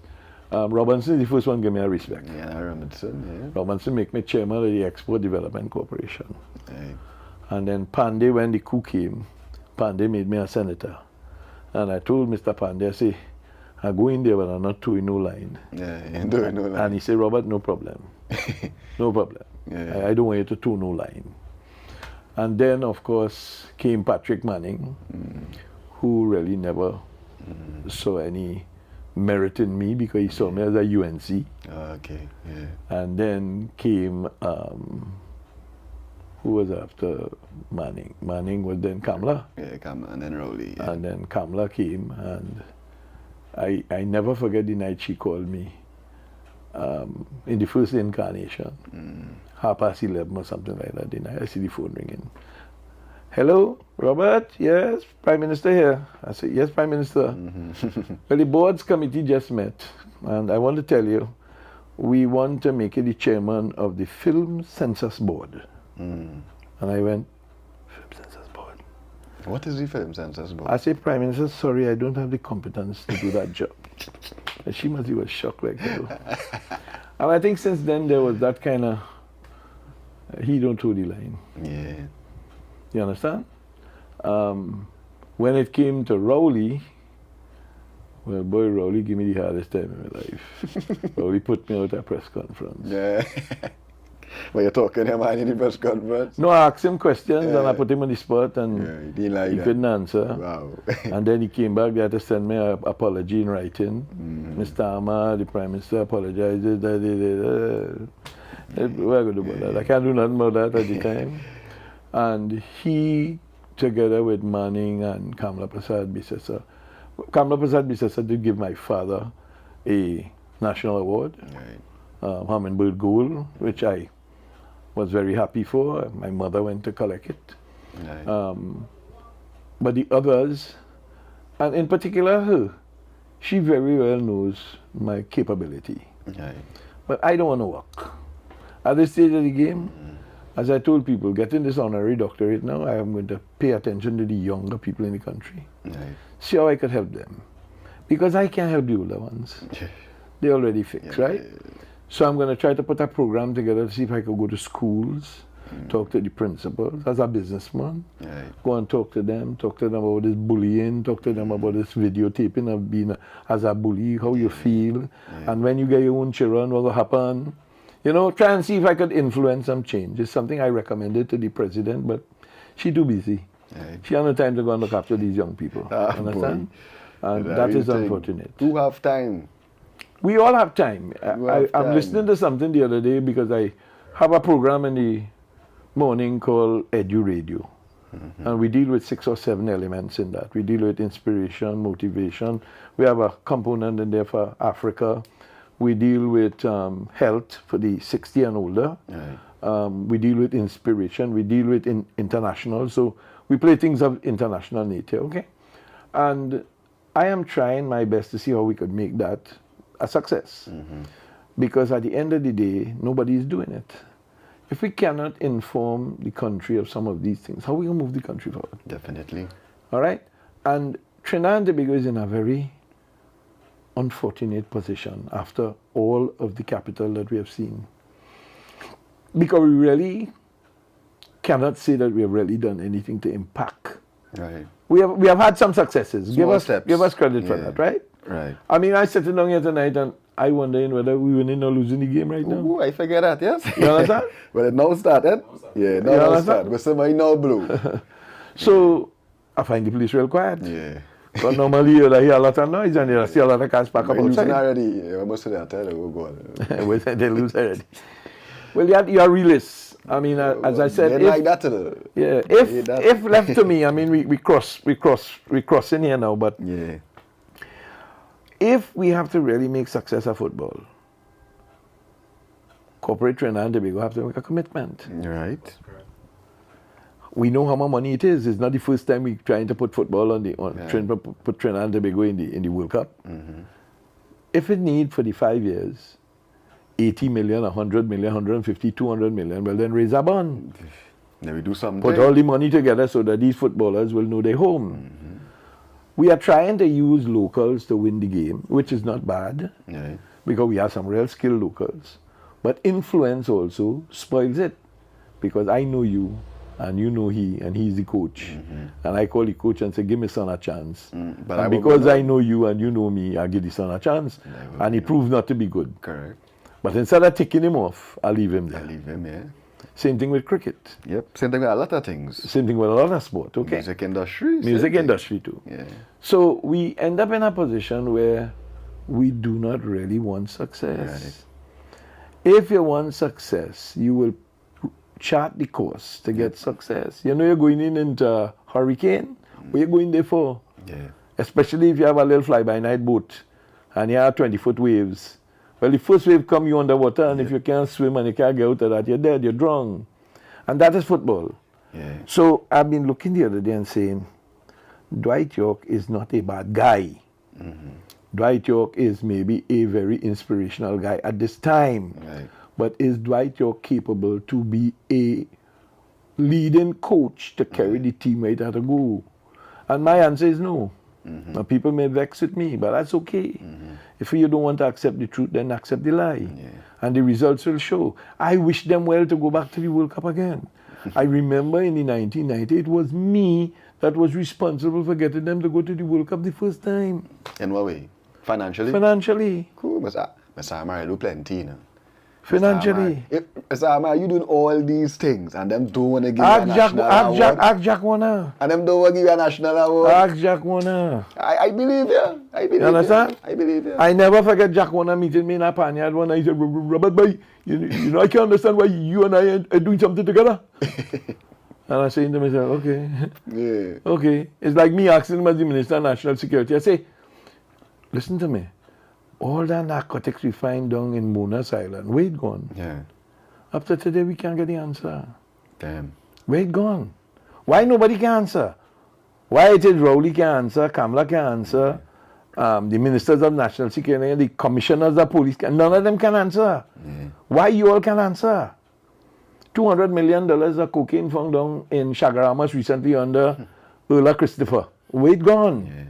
Robinson is the first one give me a respect. Yeah, Robinson, Robinson make me chairman of the Export Development Corporation. yeah. Right. And then Pandey, when the coup came, Pandey made me a senator. And I told Mr. Pandey, I say, I go in there, but I'm not towing no line. Yeah, you do know that. And he said, Robert, no problem. No problem. Yeah. I don't want you to toe no line. And then, of course, came Patrick Manning, who really never saw any merit in me because he saw me as a UNC. Okay, yeah. And then came, who was after Manning? Manning was then Kamla. Yeah, come on, and then Rowley. Yeah. And then Kamla came, and I never forget the night she called me in the first incarnation, 11:30 or something like that. The night I see the phone ringing. Hello, Robert? Yes, Prime Minister here. I said, yes, Prime Minister. Well, the board's committee just met, and I want to tell you, we want to make you the chairman of the Film Census Board. And I went, Film Census Board? What is the Film Census Board? I said, Prime Minister, sorry, I don't have the competence to do that job. And she must be shocked like hell. And I think since then there was that kind of, he don't toe the line. Yeah. You understand? When it came to Rowley, well, boy, Rowley gave me the hardest time in my life. Rowley put me out at a press conference. Yeah. Well, you're talking your mind in the press conference? No, I asked him questions and I put him on the spot and Yeah, he didn't like he that. couldn't answer. Wow. And then he came back, they had to send me an apology in writing. Mr. Amar, the Prime Minister apologizes. We're going to do about that. I can't do nothing about that at the time. And he, together with Manning and Kamla Prasad Bisesa, Kamla Prasad Bisesa did give my father a national award, Right. Hummingbird Gold, which I was very happy for. My mother went to collect it. Right. But the others, and in particular her, she very well knows my capability. Right. But I don't want to work. At this stage of the game, as I told people, getting this honorary doctorate now, I am going to pay attention to the younger people in the country. Right. See how I could help them. Because I can't help the older ones. They're already fixed, right? So I'm going to try to put a program together to see if I could go to schools, talk to the principals as a businessman, Right. go and talk to them about this bullying, talk to them about this videotaping of being as a bully, how you feel, and when you get your own children, what will happen. You know, try and see if I could influence some change. It's something I recommended to the president, but she's too busy. Right. She has no time to go and look after these young people. Understand? And that is unfortunate. Who have time? We all have time. You have I'm time. listening to something the other day because I have a program in the morning called Edu Radio. And we deal with 6 or 7 elements in that. We deal with inspiration, motivation. We have a component in there for Africa. We deal with health for the 60 and older. Right. We deal with inspiration. We deal with international. So we play things of international nature, okay? And I am trying my best to see how we could make that a success. Because at the end of the day, nobody is doing it. If we cannot inform the country of some of these things, how are we going to move the country forward? Definitely. All right? And Trinidad and Tobago is in a very unfortunate position after all of the capital that we have seen. Because we really cannot say that we have really done anything to impact. Right. We have had some successes. Small steps. Give us credit for Yeah. that, right? Right. I mean, I sitting down here tonight and I wondering whether we winning or losing the game right now. Ooh, I figure that, yes. You understand? Well, it now started. Yeah, now You it understand? started. But somebody now blue. So I find the police real quiet. Yeah. But normally you hear a lot of noise and you see a lot of cars parked up We're losing outside. already. Yeah, most of that time, we'll go on. Well, they lose already. Well, you are realists. I mean, as I said, They like that to the... yeah, Yeah, that- if left to me, I mean, we cross in here now. But Yeah. if we have to really make success of football, corporate Trinidad and Tobago have to make a commitment. Right. We know how much money it is. It's not the first time we're trying to put football put Trinidad and Tobago in the World Cup. If it need for the 5 years, 80 million, 100 million, 150, 200 million, well then raise a bond. Then we do something. Put all the money together so that these footballers will know their home. We are trying to use locals to win the game, which is not bad, Right. because we have some real skilled locals. But influence also spoils it, because I know you, and you know he, and he's the coach. And I call the coach and say, give me son a chance. But I And won't because go I know you and you know me, I give the son a chance. And he proved not to be good. Correct. But instead of taking him off, I leave him I there. leave him, yeah. Same thing with cricket. Yep. Same thing with a lot of things. Same thing with a lot of sport, okay? Music industry. same Music thing. industry too. Yeah. So we end up in a position where we do not really want success. If you want success, you will chart the course to get success. You know you're going into a hurricane. What you going there for? Yeah. Especially if you have a little fly-by-night boat and you have 20-foot waves. Well, the first wave come you underwater, and if you can't swim and you can't get out of that, you're dead, you're drowned. And that is football. Yeah. So I've been looking the other day and saying, Dwight York is not a bad guy. Dwight York is maybe a very inspirational guy at this time. Right. But is Dwight York capable to be a leading coach to carry the team right at a goal? And my answer is no. Now people may vex with me, but that's okay. If you don't want to accept the truth, then accept the lie. And the results will show. I wish them well to go back to the World Cup again. I remember in the 1990, it was me that was responsible for getting them to go to the World Cup the first time. In what way? Financially? Financially. Cool. Mr. Amar, I do plenty, you know. Financially. Mr. Amar, you doing all these things and them don't want to give you a national award. Ask Jack Warner. And them don't want to give you a national award. Ask Jack Warner. I believe you. I believe You understand? I believe you. I never forget Jack Warner meeting me in a panyard one night. He said, Robert, boy, you know, I can't understand why you and I are doing something together. And I say to myself, okay. Yeah. Okay. It's like me asking him as the Minister of National Security. I say, listen to me. All the narcotics we find down in Monas Island, where it gone? Yeah. After today, we can't get the answer. Damn. Where it gone? Why nobody can answer? Why it is Rowley can answer, Kamala can answer, the Ministers of National Security, the Commissioners of Police, none of them can answer. Why you all can answer? $200 million of cocaine found down in Chagaramas recently under Erla Christopher. Where it gone? Yeah.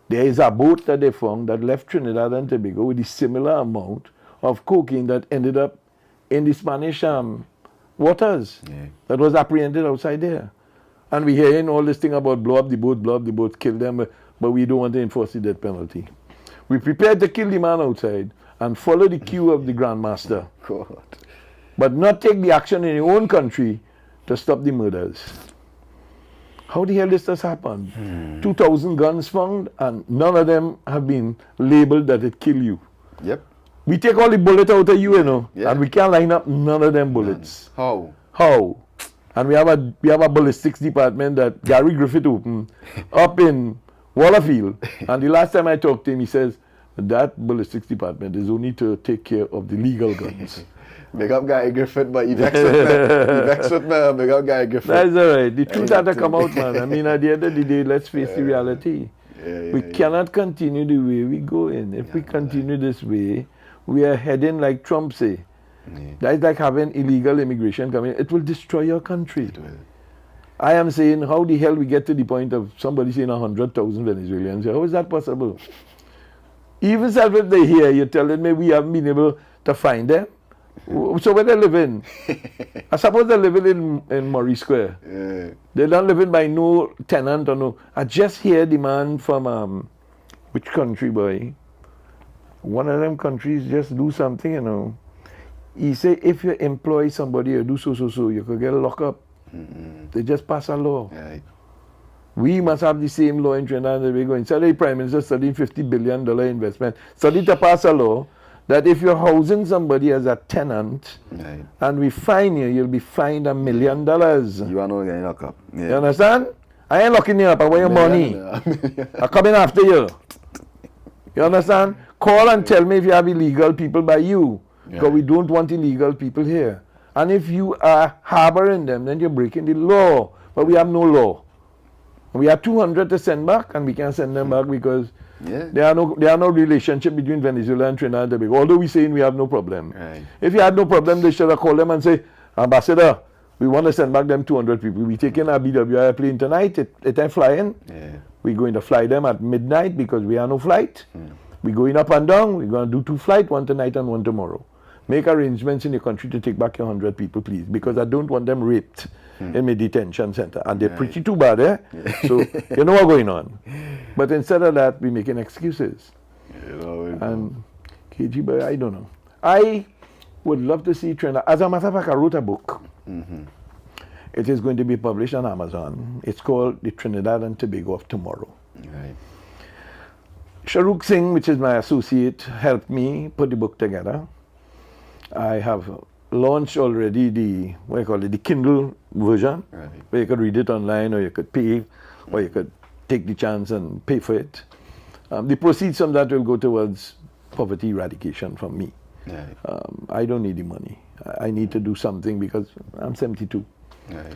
There is a boat that they found that left Trinidad and Tobago with a similar amount of cocaine that ended up in the Spanish waters that was apprehended outside there. And we're hearing all this thing about blow up the boat, kill them, but we don't want to enforce the death penalty. We prepared to kill the man outside and follow the cue of the Grandmaster, God. but not take the action in your own country to stop the murders. How the hell this has happened? 2,000 guns found, and none of them have been labeled that it kill you. Yep. We take all the bullets out of you, know, Yeah. and we can't line up none of them bullets. How? How? And we have a ballistics department that Gary Griffith opened up in Wallerfield. And the last time I talked to him, he says that ballistics department is only to take care of the legal guns. Big up Guy Griffith, but he vexed with me. He vexed with me. Big up Guy Griffith. That's all right. The truth had to come out, man. I mean, at the end of the day, let's face the reality. We cannot continue the way we go in. If we continue this way, we are heading like Trump say. That's like having illegal immigration coming. It will destroy your country. I am saying, how the hell we get to the point of somebody saying 100,000 Venezuelans? How is that possible? Even if they're here, you're telling me we haven't been able to find them? So where they living? I suppose they're living in Murray Square. They're not living by no tenant or no. I just hear the man from which country, boy? One of them countries just do something, you know. He say if you employ somebody or do so, you could get locked up. They just pass a law. Right. We must have the same law in Trinidad and Tobago. Instead of the Prime Minister studying $50 billion investment, study to pass a law that if you're housing somebody as a tenant and we fine you, you'll be fined $1 million. You are not getting locked up. Yeah. You understand? I ain't locking you up. I want your money. I'm coming after you. You understand? Call and tell me if you have illegal people by you. Because we don't want illegal people here. And if you are harboring them, then you're breaking the law. But we have no law. We have 200 to send back, and we can't send them back because there are no relationship between Venezuela and Trinidad and Tobago. Although we're saying we have no problem. If you had no problem, they should have called them and say, Ambassador, we want to send back them 200 people. We taking a BWI plane tonight. It ain't flying. We're going to fly them at midnight because we have no flight. We're going up and down. We're going to do 2 flights, one tonight and one tomorrow. Make arrangements in your country to take back your 100 people, please, because I don't want them raped in my detention center. And they're pretty too bad, eh? So, you know what's going on. But instead of that, we're making excuses. And KG, but I don't know. I would love to see Trinidad. As a matter of fact, I wrote a book. It is going to be published on Amazon. It's called The Trinidad and Tobago of Tomorrow. Right. Sharuk Singh, which is my associate, helped me put the book together. I have launched already the Kindle version, Right. where you could read it online, or you could pay, or you could take the chance and pay for it. The proceeds from that will go towards poverty eradication from me. Right. I don't need the money. I need to do something because I'm 72. Right.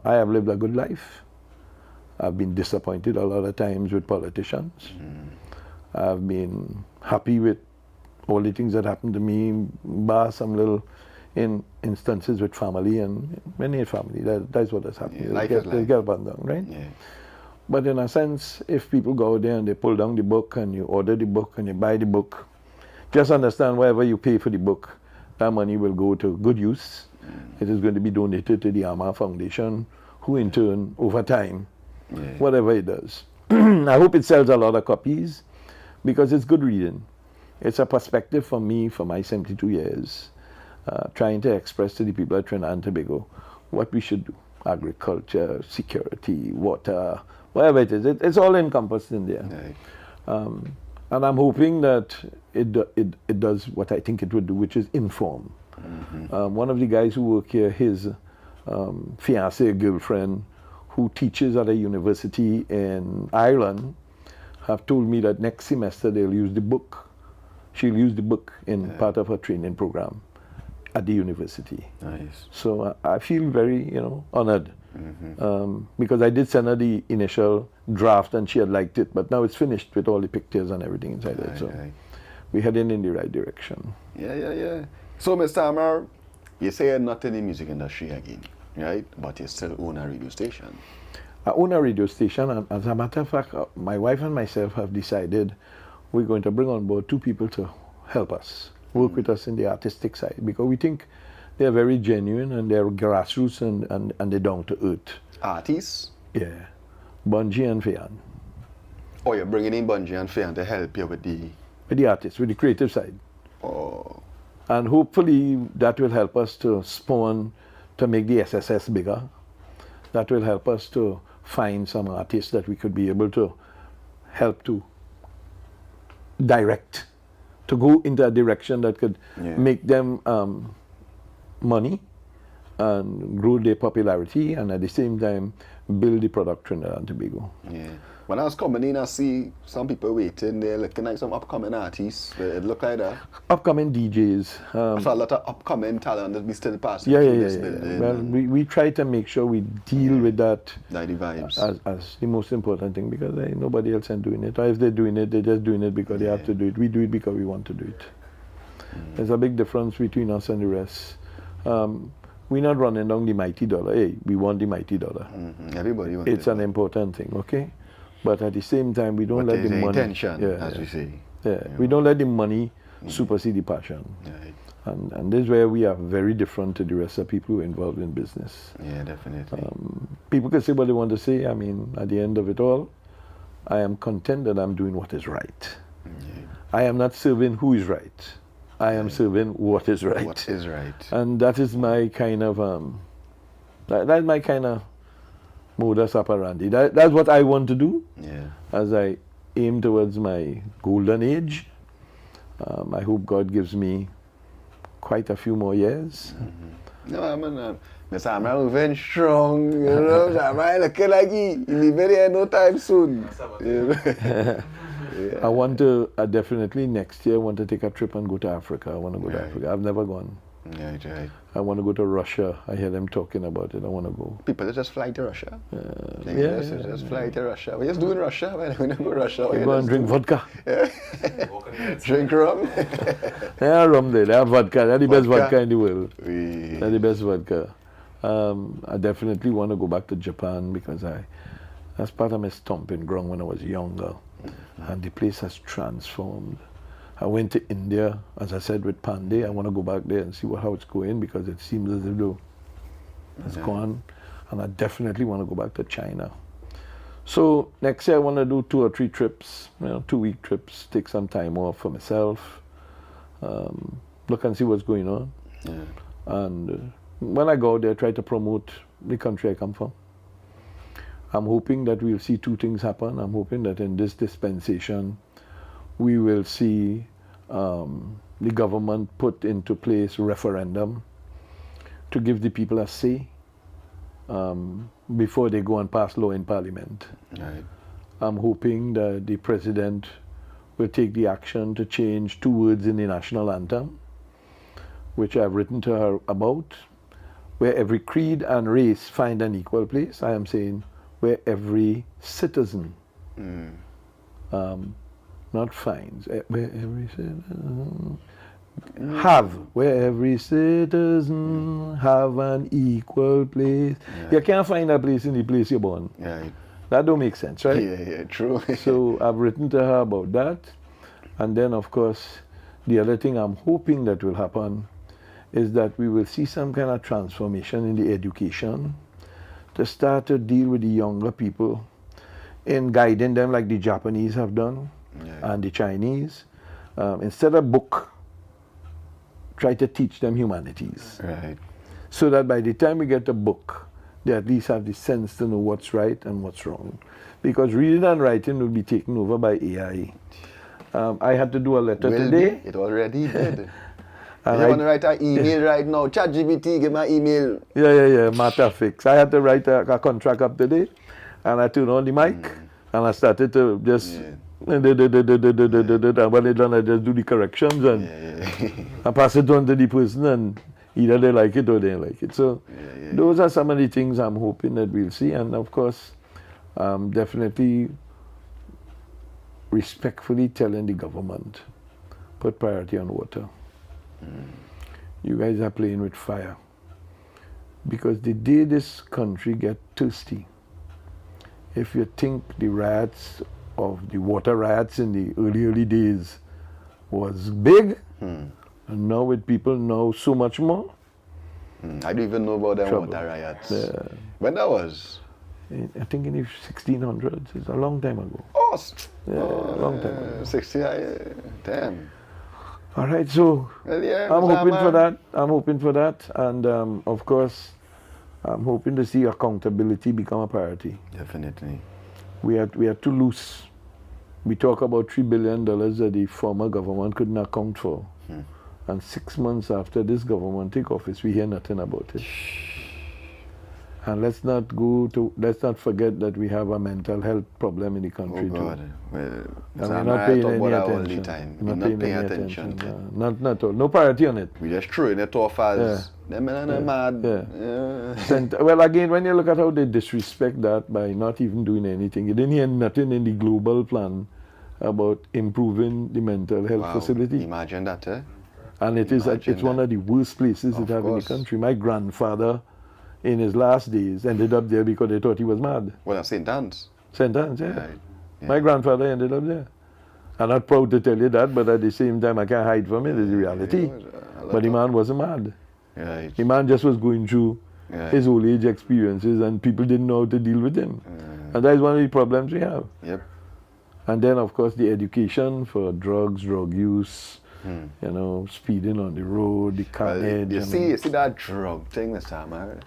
I have lived a good life. I've been disappointed a lot of times with politicians. I've been happy with all the things that happened to me, bar some little instances with family, and many family. That's what has happened. Yeah, life is life. Get burned down, right? Yeah. But in a sense, if people go out there and they pull down the book and you order the book and you buy the book, just understand whatever you pay for the book, that money will go to good use. It is going to be donated to the Amar Foundation, who in turn, over time, whatever it does. I hope it sells a lot of copies because it's good reading. It's a perspective for me, for my 72 years, trying to express to the people at Trinidad and Tobago what we should do. Agriculture, security, water, whatever it is. It's all encompassed in there. Right. And I'm hoping that it does what I think it would do, which is inform. One of the guys who work here, his fiancée, girlfriend, who teaches at a university in Ireland, have told me that next semester they'll use the book. She'll use the book in part of her training program at the university. Nice. So I feel very, honored. Because I did send her the initial draft and she had liked it, but now it's finished with all the pictures and everything inside it. So we're heading in the right direction. Yeah. So, Mr. Amar, you say you're not in the music industry again, right? But you still own a radio station. I own a radio station, and as a matter of fact, my wife and myself have decided we're going to bring on board 2 people to help us, work with us in the artistic side, because we think they're very genuine and they're grassroots and they're down to earth. Artists? Yeah. Bunji and Fayan. Or you're bringing in Bunji and Fayan to help you with the... With the artists, with the creative side. Oh. And hopefully that will help us to spawn, to make the SSS bigger. That will help us to find some artists that we could be able to help to direct, to go into a direction that could make them money and grow their popularity, and at the same time build the product Trinidad and Tobago. Yeah. When I was coming in, I see some people waiting. They're looking like some upcoming artists. It look like that. Upcoming DJs. I saw a lot of upcoming talent that we still passing Yeah. through this building. Well, we try to make sure we deal with that Like the vibes. as the most important thing, because nobody else is doing it. Or if they're doing it, they're just doing it because they have to do it. We do it because we want to do it. There's a big difference between us and the rest. We're not running down the mighty dollar. Hey, we want the mighty dollar. Everybody wants It's an important thing, okay? But at the same time, we don't let the money... intention, as we say. Yeah, we don't let the money supersede the passion. Right. And this is where we are very different to the rest of people who are involved in business. Yeah, definitely. People can say what they want to say. I mean, at the end of it all, I am content that I'm doing what is right. I am not serving who is right. I am serving what is right. What is right. And that is my kind of... that's my kind of modus operandi. That's what I want to do as I aim towards my golden age. I hope God gives me quite a few more years. No, Mr. Amar moving strong, you know. Amar looking like he'll be very here no time soon. I definitely next year want to take a trip and go to Africa. I want to go to Africa. I've never gone. Right. I want to go to Russia. I hear them talking about it. I want to go. People just fly to Russia. Just fly to Russia. We're just doing Russia. We're going to go to Russia. You go and drink vodka. Drink rum. They have rum there. They have vodka. They're the best vodka in the world. They're the best vodka. I definitely want to go back to Japan because that's part of my stomping ground when I was younger. And the place has transformed. I went to India, as I said, with Pandey. I want to go back there and see how it's going because it seems as though it's gone. And I definitely want to go back to China. So next year I want to do 2 or 3 trips, 2-week trips, take some time off for myself, look and see what's going on. And when I go out there, I try to promote the country I come from. I'm hoping that we'll see two things happen. I'm hoping that in this dispensation, we will see the government put into place referendum to give the people a say before they go and pass law in Parliament. Right. I'm hoping that the President will take the action to change two words in the national anthem, which I've written to her about, where every creed and race find an equal place. I am saying where every citizen, not finds, where every citizen where every citizen have an equal place. You can't find a place in the place you're born. Right. That don't make sense, right? Yeah, true. So I've written to her about that. And then, of course, the other thing I'm hoping that will happen is that we will see some kind of transformation in the education to start to deal with the younger people in guiding them like the Japanese have done and the Chinese. Instead of book, try to teach them humanities. Right. So that by the time we get a book, they at least have the sense to know what's right and what's wrong. Because reading and writing will be taken over by AI. I had to do a letter today. It already did. And you want to write an email right now? ChatGPT, give my email. Yeah, matter fix. I had to write a contract up today, and I turned on the mic, and I started to just, and when they done, I just do the corrections, and I pass it on to the person, and either they like it or they don't like it. So those are some of the things I'm hoping that we'll see, and of course, definitely respectfully telling the government, put priority on water. You guys are playing with fire. Because the day this country get thirsty, if you think the riots of the water riots in the early days was big, and now with people know so much more. I don't even know about them Trouble. water riots. When that was? I think in the 1600s. It's a long time ago. Oh, a long time ago. 60, damn. All right, so Well, yeah, I'm Mr. hoping for Amar. that. I'm hoping for that. And of course, I'm hoping to see accountability become a priority. Definitely. We are too loose. We talk about $3 billion that the former government couldn't account for. And 6 months after this government take office, we hear nothing about it. And let's not forget that we have a mental health problem in the country Oh, God. too. Well, And Mr. we're Amar, not I paying talk any about that all the attention. time. We're We're not paying attention. Not at all. No priority on it. We just throwing it off as them men are mad. Well, again, when you look at how they disrespect that by not even doing anything, you didn't hear nothing in the global plan about improving the mental health Wow. facility. Imagine that, eh? And it's Imagine one that. of the worst places Of it have in the course. country. My grandfather, in his last days, ended up there because they thought he was mad. Well, I'm St. Anne's. St. Anne's, yeah. Right. Yeah. My grandfather ended up there. I'm not proud to tell you that, but at the same time, I can't hide from it. It's the reality. But the man wasn't mad. Right. The man just was going through Right. his old age experiences, and people didn't know how to deal with him. And that is one of the problems we have. Yep. And then, of course, the education for drugs, drug use, speeding on the road, the carnage. You see that drug thing, Mr. Amar?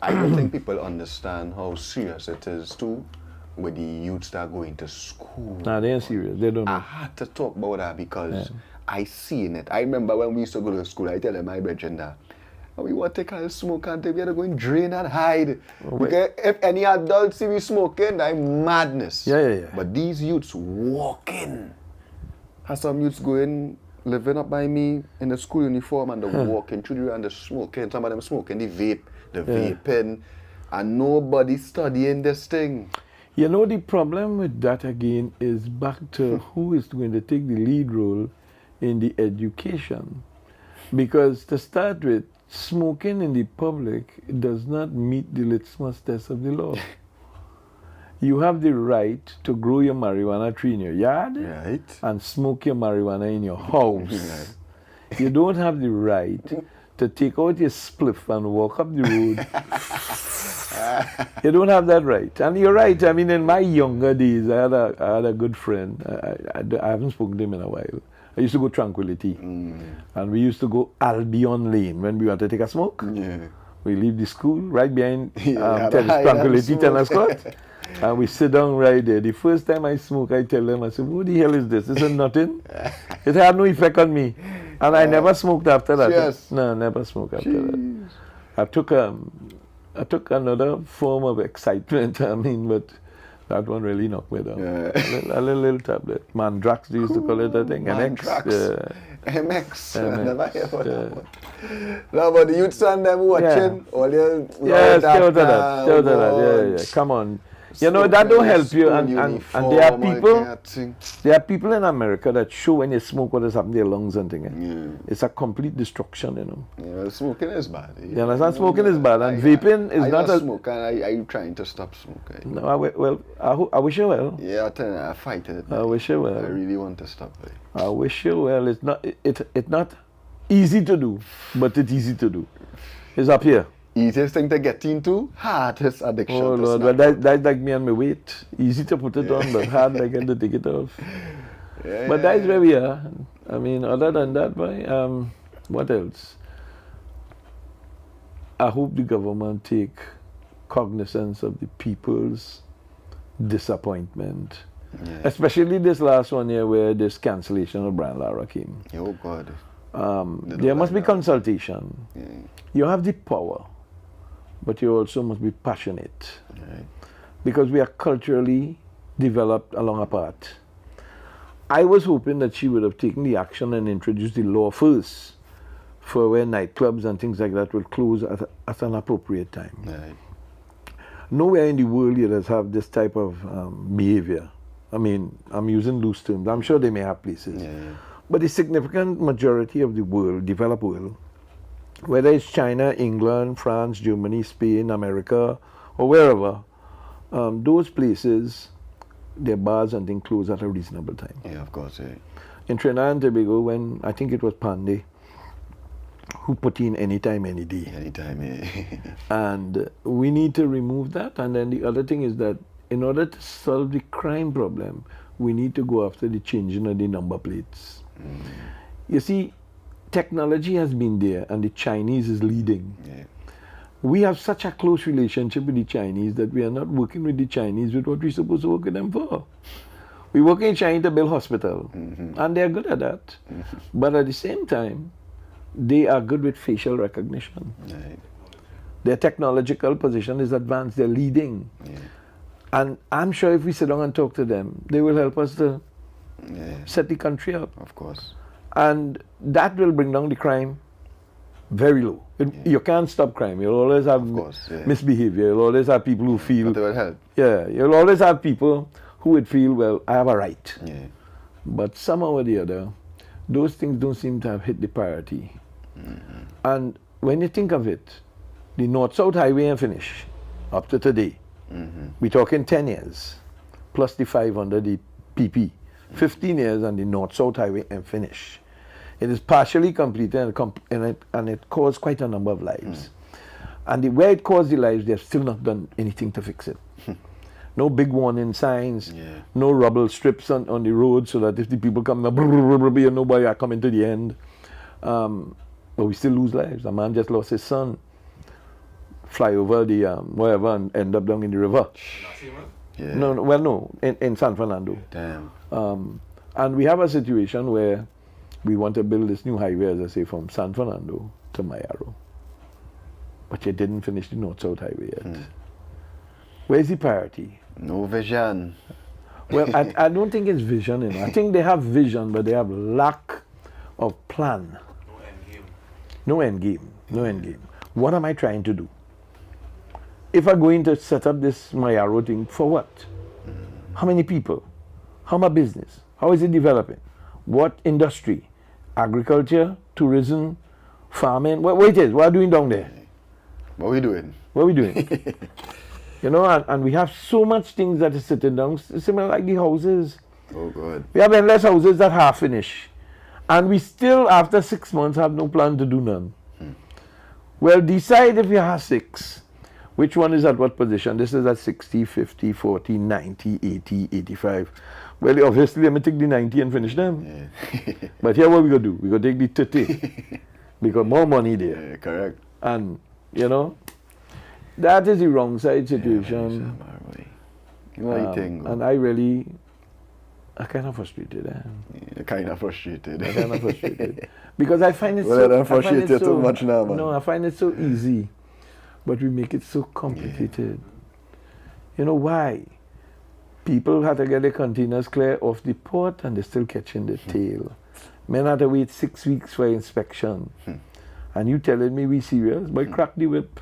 I don't think people understand how serious it is too with the youths that are going to school. Nah, they ain't serious. They don't I know. had to talk about that because I seen it. I remember when we used to go to school, I tell them my brethren that we want to take a smoke and we had to go and drain and hide. Because if any adult see me smoking, that's madness. Yeah. But these youths walking. Have some youths going, living up by me in the school uniform and they're walking through the and they're smoking. Some of them smoking the vape, the vaping, and nobody studying this thing. You know, the problem with that again is back to who is going to take the lead role in the education. Because to start with, smoking in the public does not meet the litmus test of the law. You have the right to grow your marijuana tree in your yard and smoke your marijuana in your house. You don't have the right to take out your spliff and walk up the road. You don't have that right. And you're right. I mean, in my younger days, I had a good friend. I haven't spoken to him in a while. I used to go Tranquility. And we used to go Albion Lane when we want to take a smoke. Yeah. We leave the school right behind Yeah, the hide Tranquility and tennis smoke. court. And we sit down right there. The first time I smoke, I tell them, I said, what the hell is this? This is nothing. It had no effect on me. And I never smoked after that. Yes. No, never smoked after that. I took another form of excitement, but that one really knocked me down. Yeah. A little tablet. Mandrax, they used to call it, I think. Mandrax. MX. MX. I never heard about that one. No, but the youths and them watching, all your Yes, stay out of that. Stay out of that. Yeah. Come on. You know, that don't help you. And there are people in America that show when you smoke what has happened to your lungs and things. Yeah. It's a complete destruction, you know. Yeah, smoking is bad. You understand? Smoking is bad, and vaping is not I smoke, and I'm trying to stop smoking. No, I wish you well. Yeah, I tell you, I fight it. I wish you well. I really want to stop it. I wish you well. It's not easy to do, but it's easy to do. It's up here. Easiest thing to get into, hardest addiction. Oh Lord, but that's like me and my weight. Easy to put it on, but hard like to take it off. But that's where we are. I mean, other than that, boy, what else? I hope the government take cognizance of the people's disappointment. Yeah. Especially this last one here where this cancellation of Brian Lara came. Oh God. There must be consultation. Yeah. You have the power, but you also must be passionate. Right. Because we are culturally developed along a path. I was hoping that she would have taken the action and introduced the law first for where nightclubs and things like that will close at an appropriate time. Right. Nowhere in the world yet has have this type of behavior. I mean, I'm using loose terms. I'm sure they may have places. Yeah. But the significant majority of the world, developed world, whether it's China, England, France, Germany, Spain, America, or wherever, those places, their bars and things close at a reasonable time. Yeah, of course. Yeah. In Trinidad and Tobago, when I think it was Pandey, who put in anytime, any day. Anytime. Yeah. And we need to remove that. And then the other thing is that in order to solve the crime problem, we need to go after the changing of the number plates. You see, technology has been there and the Chinese is leading. Yeah. We have such a close relationship with the Chinese that we are not working with the Chinese with what we're supposed to work with them for. We work in China to build hospital, and they're good at that. But at the same time, they are good with facial recognition. Right. Their technological position is advanced, they're leading. Yeah. And I'm sure if we sit down and talk to them, they will help us to set the country up. Of course. And that will bring down the crime very low. You can't stop crime. You'll always have misbehavior. You'll always have people who feel... But it will help. Yeah, you'll always have people who would feel, well, I have a right. Yeah. But somehow or the other, those things don't seem to have hit the priority. And when you think of it, the North-South Highway and finish, up to today, we're talking 10 years, plus the 500, the PP, 15 years on the North-South Highway and finish. It is partially completed and it caused quite a number of lives. And where it caused the lives, they have still not done anything to fix it. No big warning signs, no rubble strips on the road so that if the people come, nobody are coming to the end. But we still lose lives. A man just lost his son, fly over the wherever and end up down in the river. Yeah. No, in San Fernando. Damn. And we have a situation where we want to build this new highway, as I say, from San Fernando to Mayaro. But you didn't finish the North-South Highway yet. Where's the priority? No vision. Well, I don't think it's vision. You know. I think they have vision, but they have lack of plan. No end game. No end game. What am I trying to do? If I'm going to set up this Mayaro thing, for what? How many people? How much business? How is it developing? What industry? Agriculture, tourism, farming? What it is? What are we doing down there? What are we doing? What are we doing? You know, and we have so much things that is sitting down, similar like the houses. Oh, God. We have endless houses that half finish. And we still, after 6 months, have no plan to do none. Well, decide if you have 6. Which one is at what position? This is at 60, 50, 40, 90, 80, 85. Well, obviously, let me take the 90 and finish them. Yeah. But here what we gonna do? We gonna take the 30. Because more money there. Yeah, correct. And, you know, that is the wrong side situation. You know what you think? And I kind of frustrated. You're kind of frustrated. I kind of frustrated. Because I find it Well, so... I don't frustrate you too much now, man. No, I find it so easy. But we make it so complicated. You know why? People had to get their containers clear off the port and they're still catching the tail. Men had to wait 6 weeks for inspection. And you telling me we serious? Boy, crack the whip.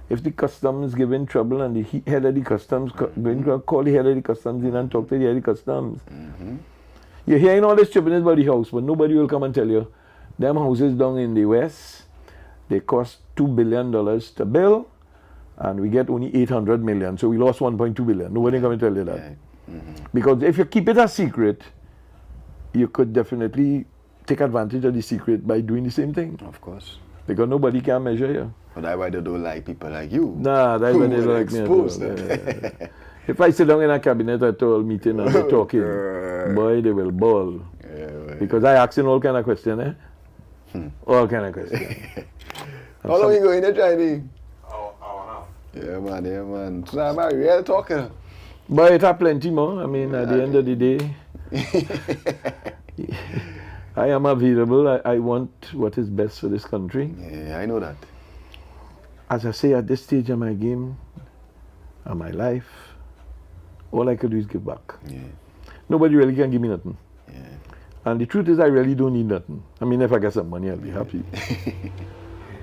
If the customs giving trouble and the head of the customs, call the head of the customs in and talk to the head of the customs. You're hearing all this stupidness about the house, but nobody will come and tell you, them houses down in the west, they cost $2 billion to build, and we get only 800 million. So we lost 1.2 billion. Nobody come and tell you that. Because if you keep it a secret, you could definitely take advantage of the secret by doing the same thing. Of course. Because nobody can measure you. But that's why they don't like people like you. Nah, that's why they don't like me at all. Yeah. If I sit down in a cabinet at all meeting and they're talking, boy, they will bawl. Because I asking all kind of questions, All kind of questions. How long you going to Chinese? Yeah, man. So I'm a real talker. But it have plenty more. I mean, at the end of the day, I am available. I want what is best for this country. Yeah, I know that. As I say, at this stage of my game, of my life, all I could do is give back. Yeah. Nobody really can give me nothing. Yeah. And the truth is, I really don't need nothing. I mean, if I get some money, I'll be happy.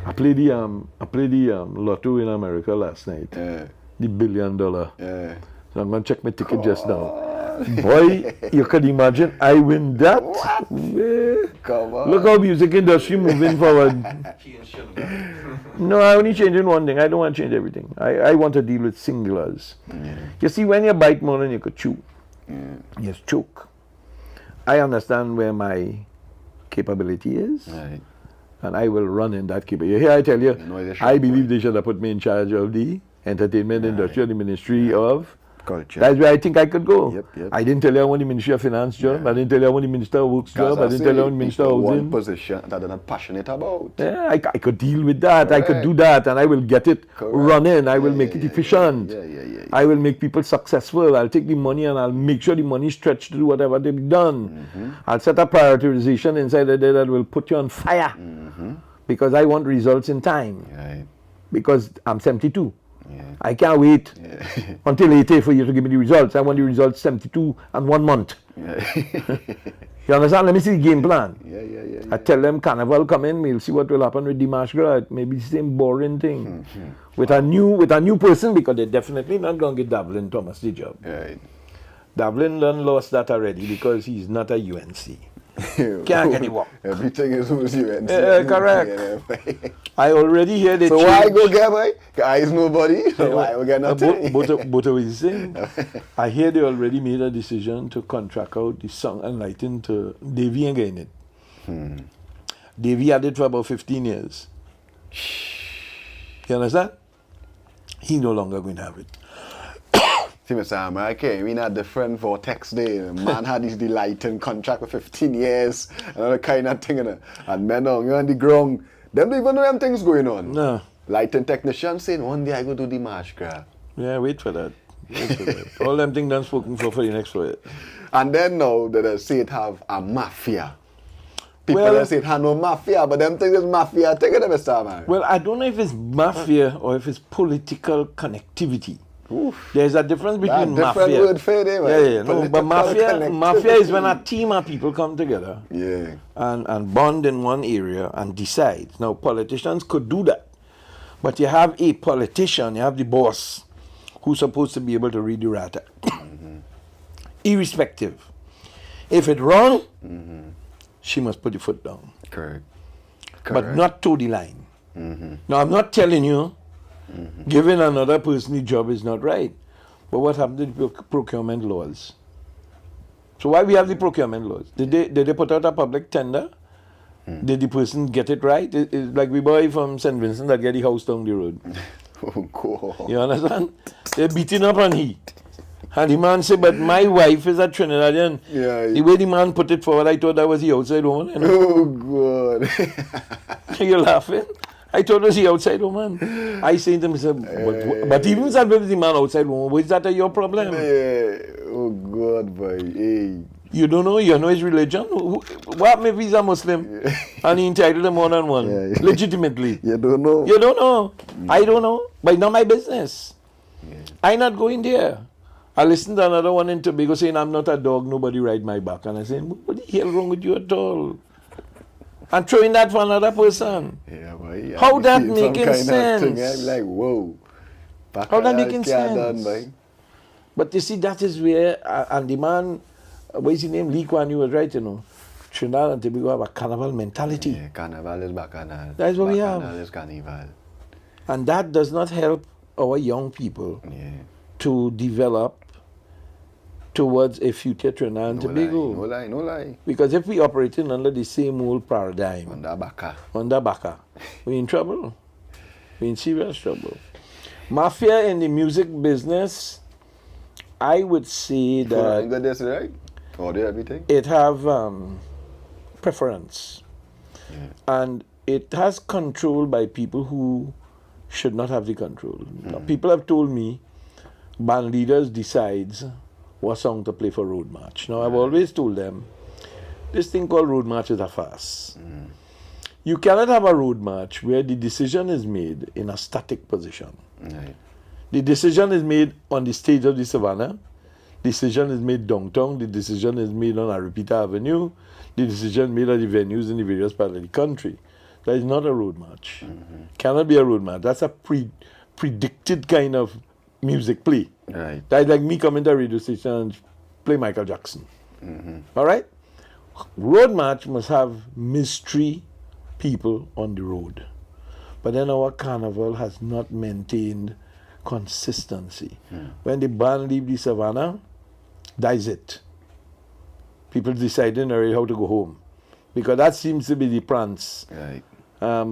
I played the lotto in America last night. Yeah. The $1 billion. Yeah. So I'm going to check my ticket just now. Boy, you could imagine I win that. Come on. Look how music industry moving forward. No, I only changing one thing. I don't want to change everything. I want to deal with singulars. You see, when you bite more than you could chew, you choke. I understand where my capability is, Right. and I will run in that capability. Here I tell you, I believe they should have put me in charge of the entertainment industry, the Ministry of Culture. That's where I think I could go. Yep. I didn't tell you I want the Ministry of Finance job. I didn't tell you I want the Minister of Works job. I didn't tell you I want the Minister of one Housing. position that they're not passionate about. Yeah, I could deal with that. I could do Correct. that, and I will get it running. I will make it efficient. Yeah. I will make people successful. I'll take the money and I'll make sure the money is stretched to do whatever to be done. I'll set a prioritization inside of there that will put you on fire. Because I want results in time. Right. Because I'm 72. Yeah. I can't wait until 80 for you to give me the results. I want the results 72 and 1 month. Yeah. You understand? Let me see the game plan. Yeah. I tell them Carnival come in, we'll see what will happen with the March Gras. Maybe the same boring thing. With a new person, because they're definitely not going to get Davlin Thomas the job. Right. Davlin done lost that already because he's not a UNC. Can't get it work. Everything is who's UNC. Correct. I already hear the So why go get my guys nobody? So why we get nothing? Both of you saying. I hear they already made a decision to contract out the song and lighting to Davy and getting it. Davy had it for about 15 years. You understand? He no longer going to have it. See, Mr. Amar, I came in a different vortex day. Man had his lighting contract for 15 years and all the kind of thing. And men on the ground, them don't even know them things going on. No. Lighting technician saying, one day I go do the March Gras. Yeah, wait for that. All them things done spoken for the next year. And then now they say it have a mafia. People say it have no mafia, but them things is mafia. Take it, Mr. Amar. Well, I don't know if it's mafia or if it's political connectivity. Oof. There's a difference between Different mafia. word for it, Yeah, no, but mafia is when a team of people come together and bond in one area and decide. Now, politicians could do that. But you have a politician, you have the boss, who's supposed to be able to read the rata. Irrespective. If it's wrong, she must put the foot down. Correct. But not to the line. Now, I'm not telling you giving another person the job is not right. But what happened to the procurement laws? So why we have the procurement laws? Did they put out a public tender? Did the person get it right? It's like we boy from St. Vincent that get the house down the road. Oh, cool. You understand? They're beating up on he. And the man said, but my wife is a Trinidadian. Yeah. The way the man put it forward, I thought that was the outside woman. You know? Oh, God. You're laughing? I thought it was the outside woman. I said to myself, but even said the man outside woman, was that your problem? Yeah. Oh, God, boy. Hey. You don't know, you know his religion. What happened if he's a Muslim and he entitled to more than one? Yeah. Legitimately. You don't know. You don't know. I don't know. But it's not my business. I'm not going there. I listened to another one in Tobago saying, I'm not a dog, nobody ride my back. And I said, what the hell wrong with you at all? And throwing that for another person. Yeah, boy. Yeah. How that Some making kind of sense? thing, I'm like, whoa. How that making sense? Done, boy. But you see, that is where, and the man, what is his name? Lee Kuan Yew was right, you know. Trinidad and Tobago have a carnival mentality. Yeah, carnival is bacchanal. That is what we have. Bacchanal is carnival. And that does not help our young people Yeah. to develop towards a future Trinidad and Tobago. No lie, no lie. Because if we operating under the same old paradigm, Under bacca. under Baka, we're in trouble. We're in serious trouble. Mafia in the music business, I would say You that got this right? Order everything? it have preference. And it has control by people who should not have the control. Now, people have told me band leaders decides what song to play for road march. Now, I've always told them this thing called road march is a farce. You cannot have a road march where the decision is made in a static position. Right. The decision is made on the stage of the Savannah. Decision is made downtown. The decision is made on Aripita Avenue. The decision made at the venues in the various parts of the country. That is not a road march. Cannot be a road march. That's a predicted kind of music play. Right. That's like me coming to a radio station and play Michael Jackson. All right? Road march must have mystery people on the road. But then our carnival has not maintained consistency. When the band leave the Savannah, that is it. People deciding already how to go home. Because that seems to be the prance. Right.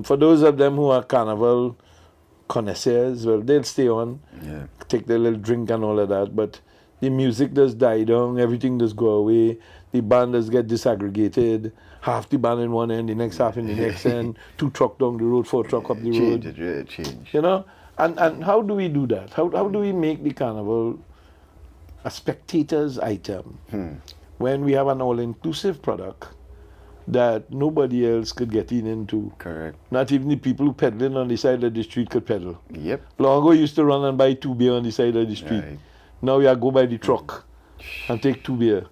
For those of them who are carnival connoisseurs, well, they'll stay on, take their little drink and all of that, but the music does die down, everything does go away, the band does get disaggregated, half the band in one end, the next half in the next end, 2 truck down the road, 4 truck up the road. Change it, really change. You know? And how do we do that? How do we make the carnival a spectator's item when we have an all-inclusive product that nobody else could get into? Correct. Not even the people who peddling on the side of the street could peddle. Yep. Long ago, you used to run and buy 2 beer on the side of the street. Right. Now we are go by the truck and take 2 beer.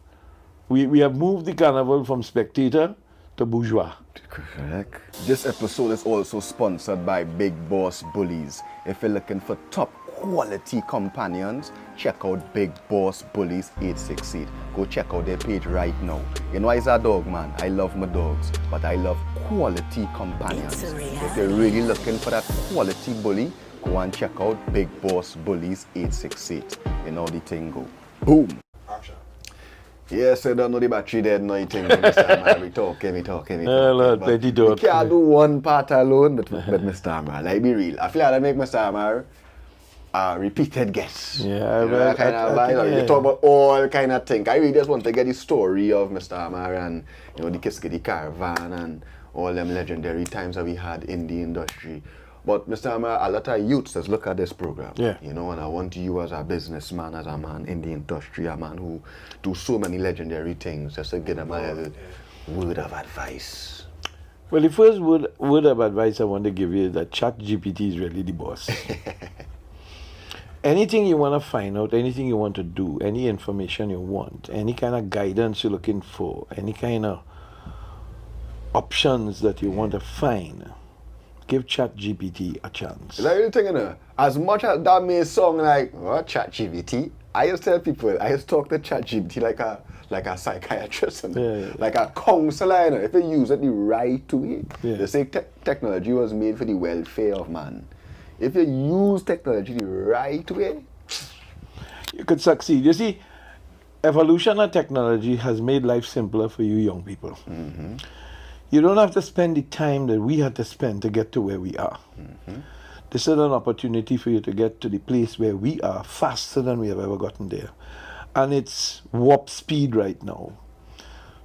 We have moved the carnival from spectator to bourgeois. Correct. This episode is also sponsored by Big Boss Bullies. If you're looking for top quality companions, check out Big Boss Bullies 868. Go check out their page right now. You know, I'm a dog man. I love my dogs, but I love quality companions. If you're really looking for that quality bully, go and check out Big Boss Bullies 868. You know the thing go. Boom. Yes, I don't know the battery dead, no thing. Mr. Amar, we talking. Lord, But petty we dog. can't do one part alone, but Mr. Amar, like be real. I feel like I make Mr. Amar a repeated guest. Yeah, you know, that kind of vibe. You talk about all kind of things. I really just want to get the story of Mr. Amar and, you know, the Kiskadee Caravan and all them legendary times that we had in the industry. But Mr. Amar, a lot of youths just look at this program. Yeah. You know, and I want you as a businessman, as a man in the industry, a man who do so many legendary things, just to give them a little word of advice. Well, the first word of advice I want to give you is that ChatGPT is really the boss. Anything you want to find out, anything you want to do, any information you want, any kind of guidance you're looking for, any kind of options that you want to find, give ChatGPT a chance. Is that really thing, you know? As much as that may sound like, what, ChatGPT? I used to tell people, I used to talk to ChatGPT like a psychiatrist, you know? Like a counselor, you know? If you use it the right way. They say technology was made for the welfare of man. If you use technology the right way, you could succeed. You see, evolution of technology has made life simpler for you young people. You don't have to spend the time that we had to spend to get to where we are. This is an opportunity for you to get to the place where we are faster than we have ever gotten there. And it's warp speed right now.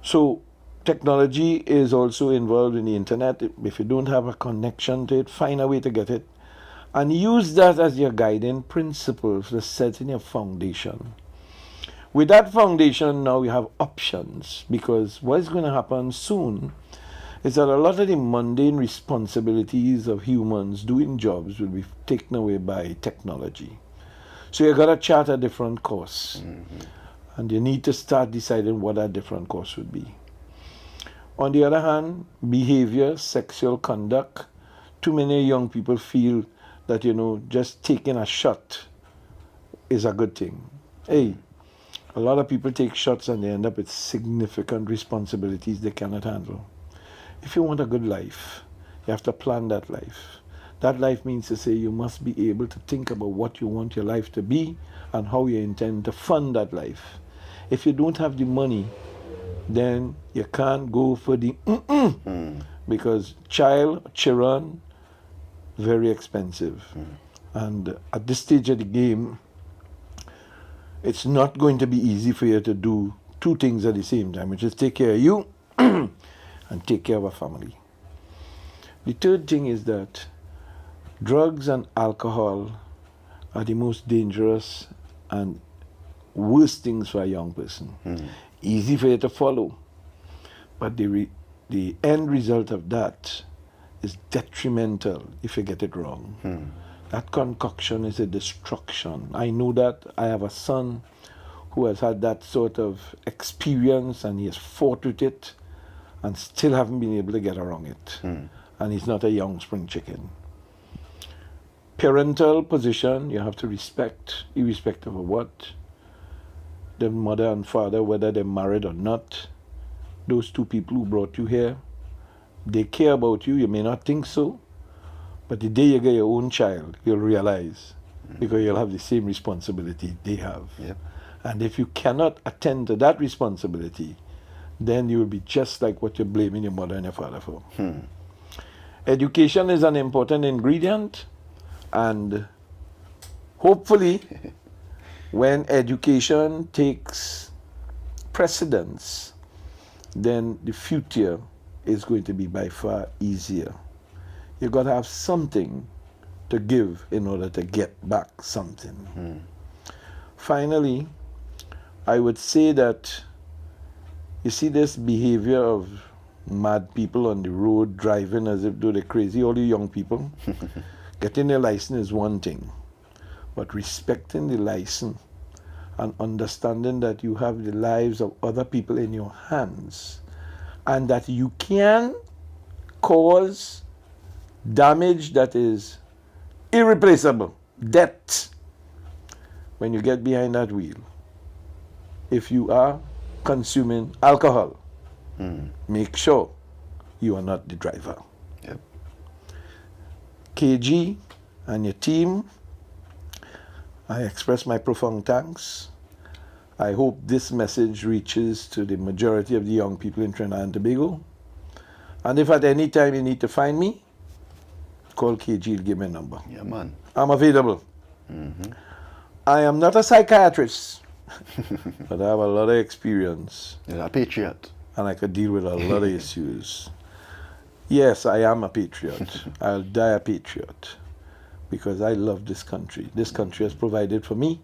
So technology is also involved in the internet. If you don't have a connection to it, find a way to get it. And use that as your guiding principle for setting your foundation. With that foundation, now you have options, because what is going to happen soon is that a lot of the mundane responsibilities of humans doing jobs will be taken away by technology. So you've got to chart a different course. And you need to start deciding what that different course would be. On the other hand, behavior, sexual conduct, too many young people feel that, just taking a shot is a good thing. Hey, a lot of people take shots and they end up with significant responsibilities they cannot handle. If you want a good life, you have to plan that life. That life means to say you must be able to think about what you want your life to be and how you intend to fund that life. If you don't have the money, then you can't go for the because children, very expensive. And at this stage of the game, it's not going to be easy for you to do two things at the same time, which is take care of you and take care of a family. The third thing is that drugs and alcohol are the most dangerous and worst things for a young person. Easy for you to follow, but the end result of that is detrimental if you get it wrong. That concoction is a destruction. I know that. I have a son who has had that sort of experience, and he has fought with it and still haven't been able to get around it. And he's not a young spring chicken. Parental position, you have to respect, irrespective of what. The mother and father, whether they're married or not, those two people who brought you here, they care about you. You may not think so, but the day you get your own child, you'll realize, because you'll have the same responsibility they have. And if you cannot attend to that responsibility, then you will be just like what you're blaming your mother and your father for. Education is an important ingredient, and hopefully when education takes precedence, then the future is going to be by far easier. You've got to have something to give in order to get back something. Finally, I would say that you see this behavior of mad people on the road driving as if they're crazy, all you young people. Getting their license is one thing, but respecting the license and understanding that you have the lives of other people in your hands and that you can cause damage that is irreplaceable, death, when you get behind that wheel. If you are consuming alcohol, make sure you are not the driver. KG and your team, I express my profound thanks. I hope this message reaches to the majority of the young people in Trinidad and Tobago. And if at any time you need to find me, call KG, give me a number. Yeah, man. I'm available. I am not a psychiatrist, but I have a lot of experience. You're a patriot. And I could deal with a lot of issues. Yes, I am a patriot. I'll die a patriot because I love this country. This country has provided for me,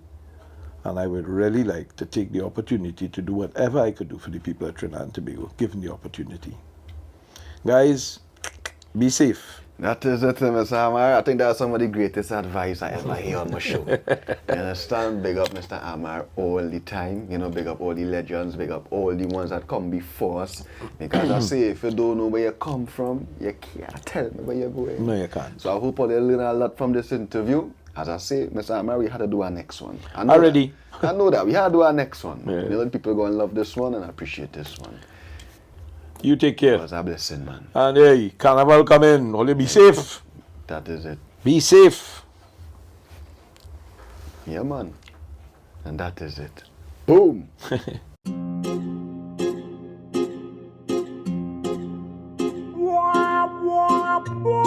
and I would really like to take the opportunity to do whatever I could do for the people of Trinidad and Tobago, given the opportunity. Guys, be safe. That is it, Mr. Amar. I think that's some of the greatest advice I ever hear on my show. You understand? Big up Mr. Amar all the time. Big up all the legends, big up all the ones that come before us. Because I say, if you don't know where you come from, you can't tell me where you're going. No, you can't. So I hope you learn a lot from this interview. As I say, Mr. Amar, we had to do our next one. Already. I know that. We had to do our next one. Yeah. People are going to love this one and appreciate this one. You take care. It was a blessing, man. And hey, Carnival come in. Only be safe. That is it. Be safe. Yeah, man. And that is it. Boom. Wah, wah, wah.